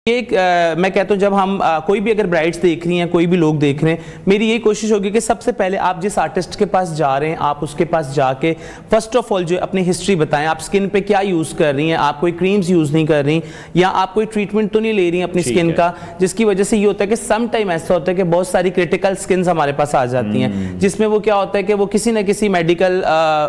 मैं कहता हूँ जब हम कोई भी अगर ब्राइड्स देख रही हैं, कोई भी लोग देख रहे हैं, मेरी यही कोशिश होगी कि सबसे पहले आप जिस आर्टिस्ट के पास जा रहे हैं, आप उसके पास जाके फर्स्ट ऑफ ऑल जो अपनी हिस्ट्री बताएं, आप स्किन पे क्या यूज कर रही हैं, आप कोई क्रीम्स यूज नहीं कर रही या आप कोई ट्रीटमेंट तो नहीं ले रही हैं अपनी स्किन का, जिसकी वजह से ये होता है कि सम टाइम ऐसा होता है कि बहुत सारी क्रिटिकल स्किन हमारे पास आ जाती हैं, जिसमें वो क्या होता है कि वो किसी ना किसी मेडिकल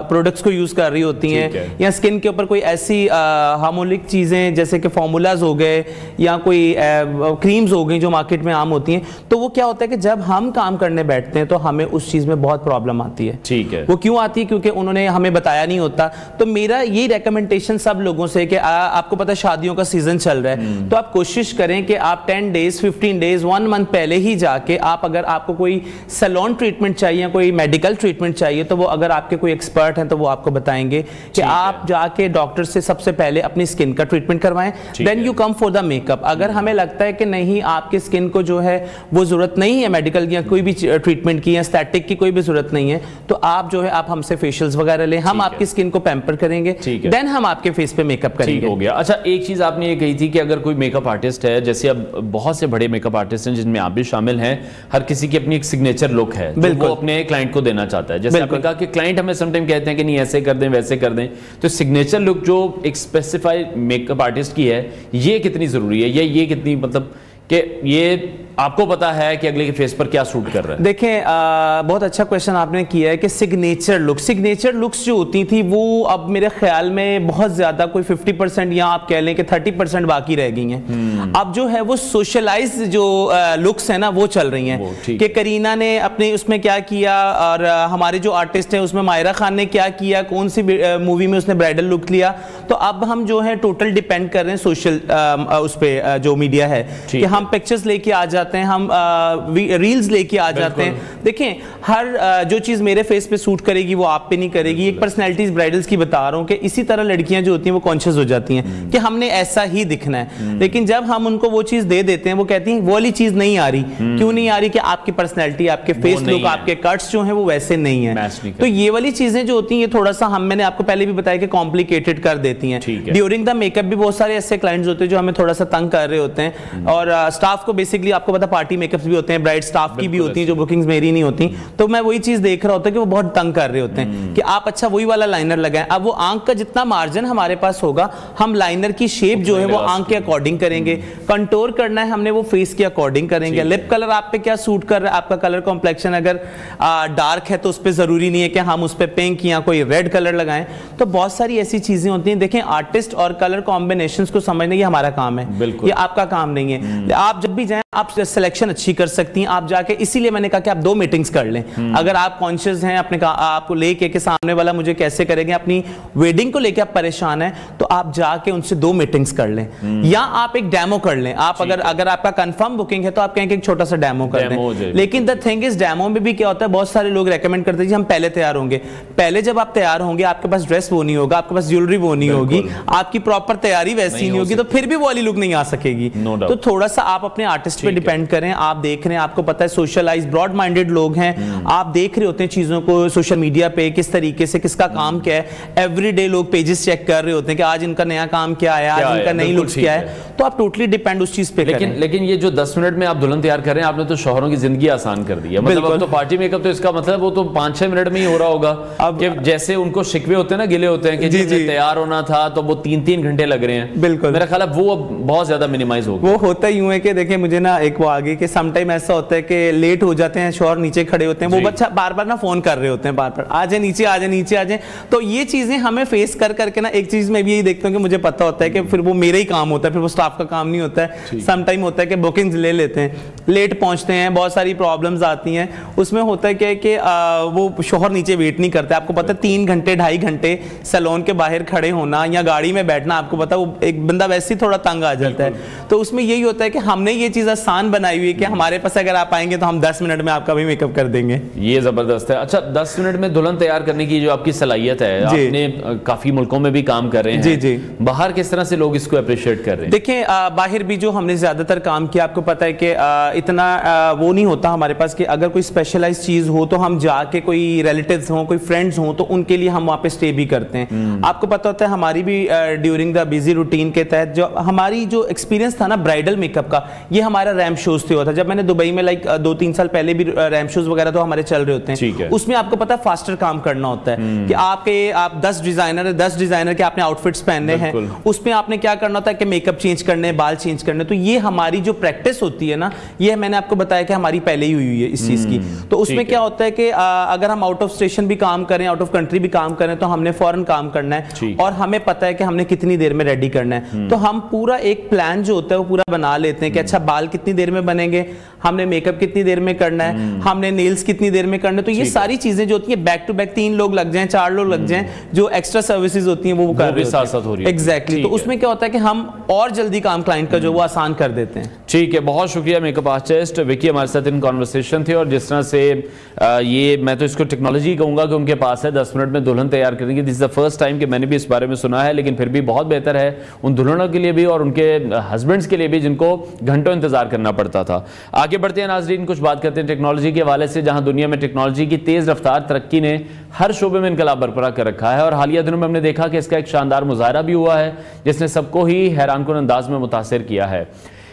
प्रोडक्ट्स को यूज कर रही होती हैं या स्किन के ऊपर कोई ऐसी हार्मोनिक चीजें जैसे कि फॉर्मूलाज हो गए या कोई क्रीम्स हो गई जो मार्केट में आम होती हैं, तो वो क्या होता है कि जब हम काम करने बैठते हैं तो हमें उस चीज में बहुत प्रॉब्लम आती है। ठीक है। वो क्यों आती है? क्योंकि उन्होंने हमें बताया नहीं होता। तो मेरा ये रेकमेंडेशन सब लोगों से कि आपको पता है शादियों का सीजन चल रहा है, तो आप कोशिश करें कि आप 10 डेज 15 डेज 1 मंथ पहले ही जाके आप, अगर आपको कोई सैलून ट्रीटमेंट चाहिए, कोई मेडिकल ट्रीटमेंट चाहिए, तो वो अगर आपके कोई एक्सपर्ट हैं तो वो आपको बताएंगे कि आप जाके डॉक्टर से सबसे पहले अपनी स्किन का ट्रीटमेंट करवाएं, then you come for the makeup. अगर हमें लगता है कि नहीं आपकी स्किन को जो है वो जरूरत नहीं है मेडिकल या कोई भी ट्रीटमेंट की या स्टैटिक की कोई भी जरूरत नहीं है, तो आप जो है आप हमसे फेशियल्स वगैरह लें, हम आपकी स्किन को पैम्पर करेंगे, देन हम आपके फेस पे मेकअप करेंगे। हो गया। अच्छा, एक चीज आपने ये कही थी कि अगर कोई मेकअप आर्टिस्ट है, जैसे अब बहुत से बड़े मेकअप आर्टिस्ट हैं जिनमें आप भी शामिल हैं, हर किसी की अपनी एक सिग्नेचर लुक है जो वो अपने क्लाइंट को देना चाहता है। जैसे आपने कहा कि क्लाइंट हमें समटाइम कहते हैं कि नहीं ऐसे कर दें वैसे कर दें, तो सिग्नेचर लुक जो एक स्पेसिफाइड मेकअप आर्टिस्ट की है, ये कितनी जरूरी है, ये कितनी मतलब कि ये आपको पता है कि अगले के फेस पर क्या सूट कर रहा है? देखें, बहुत अच्छा क्वेश्चन आपने किया है कि सिग्नेचर लुक्स जो होती थी वो अब मेरे ख्याल में बहुत ज्यादा कोई 50% या आप कह लें कि 30% बाकी रह गई हैं। अब जो है वो सोशलाइज जो लुक्स है ना वो चल रही हैं कि करीना ने अपने उसमें क्या किया और हमारे जो आर्टिस्ट हैं उसमें मायरा खान ने क्या किया, कौन सी मूवी में उसने ब्राइडल लुक लिया। तो अब हम जो है टोटल डिपेंड कर रहे हैं सोशल उस पर जो मीडिया है कि हम पिक्चर्स लेके आ जाते हैं, हम रील्स लेके आ जाते हैं। देखें, हर जो चीज मेरे फेस पे सूट करेगी वो आप पे नहीं करेगी। एक पर्सनैलिटीज ब्राइडल्स की बता रहा हूं कि इसी तरह लड़कियां जो होती हैं वो कॉन्शियस हो जाती हैं कि हमने ऐसा ही दिखना है, लेकिन जब हम उनको वो चीज दे देते हैं वो कहती हैं वो वाली चीज नहीं आ रही। क्यों नहीं आ रही? कि आपकी पर्सनैलिटी, आपके फेस लुक, आपके कट्स जो है वो वैसे नहीं है। तो ये वाली चीजें जो होती हैं थोड़ा सा मैंने आपको पहले भी बताया कि कॉम्प्लिकेटेड कर देती हैं। ड्यूरिंग द मेकअप भी बहुत सारे ऐसे क्लाइंट्स होते हैं जो हमें थोड़ा सा तंग कर रहे होते हैं और स्टाफ को बेसिकली आपको पता पार्टी मेकअप्स भी होते हैं, ब्राइड स्टाफ की भी होती हैं जो बुकिंग्स मेरी नहीं होती, तो मैं वही चीज देख रहा होता है कि वो बहुत तंग कर रहे होते हैं कि आप अच्छा वही वाला लाइनर लगाएं। अब वो आंख का जितना मार्जिन हमारे पास होगा, हम लाइनर की शेप जो है वो आंख के अकॉर्डिंग करेंगे, कंटूर करना है हमने वो फेस के अकॉर्डिंग करेंगे, लिप कलर आप पे क्या सूट कर रहा है, आपका कलर कॉम्प्लेक्शन अगर डार्क है तो उस पर जरूरी नहीं है कि हम उस पर पिंक या कोई रेड कलर लगाएं। तो बहुत सारी ऐसी चीजें होती हैं। देखें, आर्टिस्ट और कलर कॉम्बिनेशंस को समझना ये हमारा काम है, ये आपका काम नहीं है। आप जब भी जाएं आप सिलेक्शन अच्छी कर सकती हैं, आप जाके, इसीलिए मैंने कहा कि आप 2 मीटिंग्स कर लें। अगर आप कॉन्शियस हैं अपने आपको लेके कि सामने वाला मुझे कैसे करेंगे, अपनी वेडिंग को लेके आप परेशान हैं, तो आप जाके उनसे 2 मीटिंग्स कर लें, या आप एक डेमो कर लें। आप अगर आपका कंफर्म बुकिंग है तो आप कहेंगे एक छोटा सा डेमो कर लें। लेकिन द थिंग इज, डेमो में भी क्या होता है, बहुत सारे लोग रेकमेंड करते हैं हम पहले तैयार होंगे। पहले जब आप तैयार होंगे आपके पास ड्रेस वो नहीं होगा, आपके पास ज्वेलरी वो नहीं होगी, आपकी प्रॉपर तैयारी वैसी नहीं होगी, तो फिर भी वो वाली लुक नहीं आ सकेगी। तो थोड़ा सा आप अपने आर्टिस्ट पे डिपेंड करें। आप देख रहे हैं, आपको पता है सोशलाइज ब्रॉड माइंडेड लोग हैं, आप देख रहे होते हैं चीजों को सोशल मीडिया पे किस तरीके से, किसका काम क्या है। एवरीडे लोग पेजेस चेक कर रहे होते हैं कि आज इनका नया काम क्या है, आज इनका नई लुक्स क्या है। तो आप टोटली डिपेंड उस चीज पे करें। लेकिन ये जो 10 मिनट में आप दुल्हन तैयार कर रहे हैं, आपने तो शौहरों की जिंदगी आसान कर दी है। मतलब अब तो पार्टी मेकअप तो इसका मतलब वो तो 5-6 मिनट में ही हो रहा होगा। अब जैसे उनको शिकवे होते हैं ना, गिले होते हैं कि जी तैयार होना था तो वो 3-3 घंटे लग रहे हैं। बिल्कुल, मेरा ख्याल है वो बहुत ज्यादा मिनिमाइज हो गया। वो होता यूं है कि देखिए, मुझे ना एक वो आगे कि समटाइम ऐसा होता है कि लेट हो जाते हैं, शौहर नीचे खड़े होते हैं, वो बच्चा बार बार ना फोन कर रहे होते हैं, बार बार आ जाए नीचे, आ जाए नीचे, आ जाए। तो ये चीजें हमें फेस कर करके ना, एक चीज मैं भी यही देखता हूँ कि मुझे पता होता है कि फिर वो मेरा ही काम होता है, फिर वो स्टाफ का काम नहीं होता है। समटाइम होता है कि बुकिंग्स ले लेते हैं, लेट पहुंचते हैं, बहुत सारी प्रॉब्लम्स आती हैं। उसमें होता है क्या कि वो शौहर नीचे वेट नहीं करते। आपको पता है 3 घंटे 2.5 घंटे सैलून के बाहर खड़े होना या गाड़ी में बैठना, आपको पता है वो एक बंदा वैसे ही थोड़ा तंग आ जाता है। तो उसमें यही होता है कि हमने ये चीज आसान बनाई हुई है कि हमारे पास अगर आप आएंगे तो हम 10 मिनट में आपका भी मेकअप कर देंगे। ये जबरदस्त है। अच्छा, 10 मिनट में दुल्हन तैयार करने की जो आपकी सलाहियत है, आपने काफी मुल्कों में भी काम कर रहे हैं। जी। बाहर किस तरह से लोग इसको अप्रिशिएट कर रहे हैं? देखिए, बाहर भी जो हमने ज्यादातर काम किया, आपको पता है कि इतना वो नहीं होता हमारे पास कि अगर कोई स्पेशलाइज चीज हो तो हम जाके, कोई रिलेटिव्स हो, कोई फ्रेंड्स हो, तो उनके लिए हम वहाँ पे स्टे भी करते हैं। आपको पता होता है हमारी भी ड्यूरिंग द बिजी रूटीन के तहत जो हमारी जो एक्सपीरियंस था ना ब्राइडल मेकअप का, ये हमारा रैम्प शोज से होता है। जब मैंने दुबई में 2-3 साल पहले भी रैम्प शोज वगैरह तो हमारे चल रहे होते हैं, उसमें आपको पता है फास्टर काम करना होता है कि आप 10 डिजाइनर के आपने आउटफिट्स पहनने हैं, उसमें आपने क्या करना होता है कि मेकअप चेंज करने, बाल चेंज करने। तो ये हमारी जो प्रैक्टिस होती है ना, ये मैंने आपको बताया कि हमारी पहले ही हुई है इस चीज की। तो उसमें क्या होता है कि अगर हम आउट ऑफ स्टेशन भी काम करें, आउट ऑफ कंट्री भी काम करें, तो हमने फौरन काम करना है और हमें पता है कि हमने कितनी देर में रेडी करना है। तो हम पूरा एक प्लान जो होता है वो पूरा बना लेते हैं कि अच्छा बाल कितनी देर में बनेंगे, हमने मेकअप कितनी देर में करना है, हमने नेल्स कितनी देर में करना है। तो ये सारी चीजें जो होती है बैक टू बैक 3 लोग लग जाएं, 4 लोग लग जाएं, जो एक्स्ट्रा सर्विसेज होती हैं वो कर रहे होते हैं। एग्जैक्टली। तो उसमें क्या होता है कि हम और जल्दी काम क्लाइंट का जो वो आसान कर देते हैं। ठीक है, बहुत शुक्रिया मेकअप आर्टिस्ट विकी, हमारे साथ इन कॉन्वर्सेशन थे। और जिस तरह से ये मैं तो इसको टेक्नोलॉजी कहूंगा कि उनके पास है 10 मिनट में दुल्हन तैयार करने की। This is the first time कि मैंने भी इस बारे में सुना है, लेकिन फिर भी बहुत बेहतर है उन दुल्हनों के लिए भी और उनके हस्बैंड्स के लिए भी जिनको घंटों इंतजार करना पड़ता था। आगे बढ़ते हैं नाजरीन, कुछ बात करते हैं टेक्नोलॉजी के हवाले से, जहां दुनिया में टेक्नोलॉजी की तेज रफ्तार तरक्की ने हर शोबे में इनकलाब बरकरार कर रखा है। और हालिया दिनों में हमने देखा कि इसका एक शानदार मुजाहरा भी हुआ है जिसने सबको ही हैरानकुन अंदाज में मुतासिर किया है।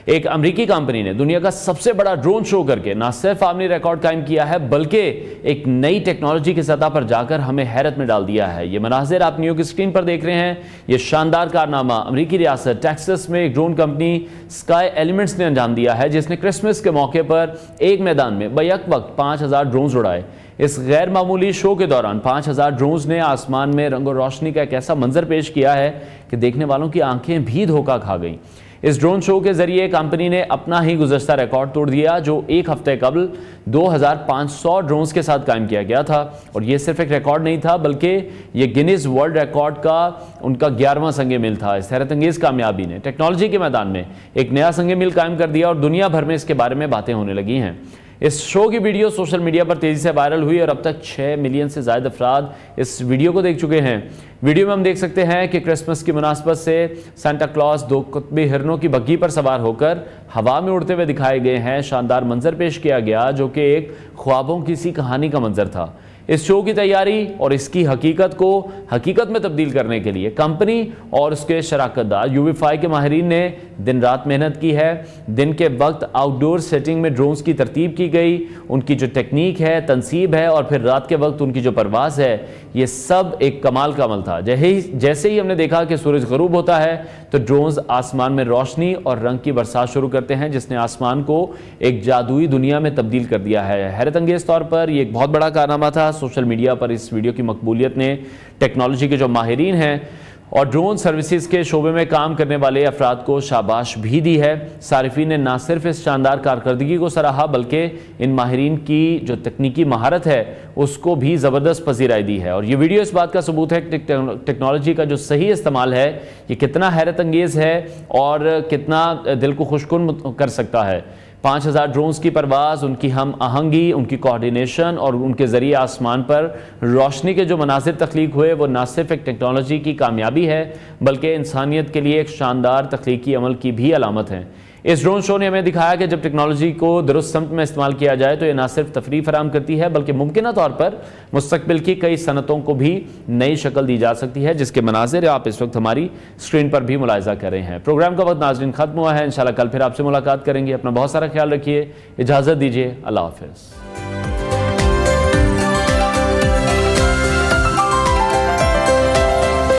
एक अमेरिकी कंपनी ने दुनिया का सबसे बड़ा ड्रोन शो करके न सिर्फ आलमी रिकॉर्ड कायम किया है, बल्कि एक नई टेक्नोलॉजी की सतह पर जाकर हमें हैरत में डाल दिया है। ये मनाजिर आप न्यूज़ की स्क्रीन पर देख रहे हैं। ये शानदार कारनामा अमेरिकी रियासत टेक्सास में एक ड्रोन कंपनी स्काई एलिमेंट्स ने अंजाम दिया है, जिसने क्रिसमस के मौके पर एक मैदान में बैक वक्त 5000 ड्रोन उड़ाए। इस गैर मामूली शो के दौरान 5000 ड्रोन्स ने आसमान में रंगो रोशनी का एक ऐसा मंजर पेश किया है कि देखने वालों की आंखें भी धोखा खा गईं। इस ड्रोन शो के जरिए कंपनी ने अपना ही गुज़श्ता रिकॉर्ड तोड़ दिया, जो एक हफ्ते कबल 2500 ड्रोन्स के साथ कायम किया गया था। और ये सिर्फ एक रिकॉर्ड नहीं था, बल्कि ये गिनीज वर्ल्ड रिकॉर्ड का उनका 11वां संगे मील था। इस हैरत अंगेज कामयाबी ने टेक्नोलॉजी के मैदान में एक नया संगे मील कायम कर दिया और दुनिया भर में इसके बारे में बातें होने लगी हैं। इस शो की वीडियो सोशल मीडिया पर तेजी से वायरल हुई और अब तक 6 मिलियन से ज्यादा अफराद इस वीडियो को देख चुके हैं। वीडियो में हम देख सकते हैं कि क्रिसमस की मुनासबत से सांता क्लॉज 2 कुतबी हिरणों की बग्घी पर सवार होकर हवा में उड़ते हुए दिखाए गए हैं। शानदार मंजर पेश किया गया जो कि एक ख्वाबों की सी कहानी का मंजर था। इस शो की तैयारी और इसकी हकीकत को हकीकत में तब्दील करने के लिए कंपनी और उसके शराकतदार यूवी-5 के माहिरीन ने दिन रात मेहनत की है। दिन के वक्त आउटडोर सेटिंग में ड्रोन्स की तरतीब की गई, उनकी जो टेक्निक है, तनसीब है, और फिर रात के वक्त उनकी जो परवाज़ है, ये सब एक कमाल का अमल था। जैसे ही हमने देखा कि सूरज गरूब होता है तो ड्रोन्स आसमान में रोशनी और रंग की बरसात शुरू करते हैं, जिसने आसमान को एक जादुई दुनिया में तब्दील कर दिया है। हैरत अंगेज तौर पर ये एक बहुत बड़ा कारनामा था। सोशल मीडिया पर इस वीडियो की मकबूलियत ने टेक्नोलॉजी के जो माहिरीन हैं और ड्रोन सर्विसेज के शोबे में काम करने वाले अफराद को शाबाश भी दी है। सारिफीन ने ना सिर्फ इस शानदार कारकर्दगी को सराहा बल्कि इन माहिरीन की जो तकनीकी महारत है उसको भी ज़बरदस्त पजीराई दी है। और ये वीडियो इस बात का सबूत है कि टेक्नोलॉजी का जो सही इस्तेमाल है ये कितना हैरत अंगेज़ है और कितना दिल को खुशकुन कर सकता है। 5000 ड्रोन्स की परवाज़, उनकी हम आहंगी, उनकी कोऑर्डिनेशन और उनके ज़रिए आसमान पर रोशनी के जो मनासिर तख्लीक हुए वो न सिर्फ एक टेक्नोलॉजी की कामयाबी है बल्कि इंसानियत के लिए एक शानदार तख्लीकी अमल की भी अलामत है। इस ड्रोन शो ने हमें दिखाया कि जब टेक्नोलॉजी को दुरुस्त समत में इस्तेमाल किया जाए तो ये न सिर्फ तफरीह फराहम करती है बल्कि मुमकिन तौर पर मुस्तकबिल की कई सनतों को भी नई शक्ल दी जा सकती है, जिसके मनाज़िर आप इस वक्त हमारी स्क्रीन पर भी मुलाहिज़ा कर रहे हैं। प्रोग्राम का वक्त नाज़रीन ख़त्म हुआ है। इंशाल्लाह कल फिर आपसे मुलाकात करेंगे। अपना बहुत सारा ख्याल रखिए, इजाज़त दीजिए, अल्लाह हाफ़िज़।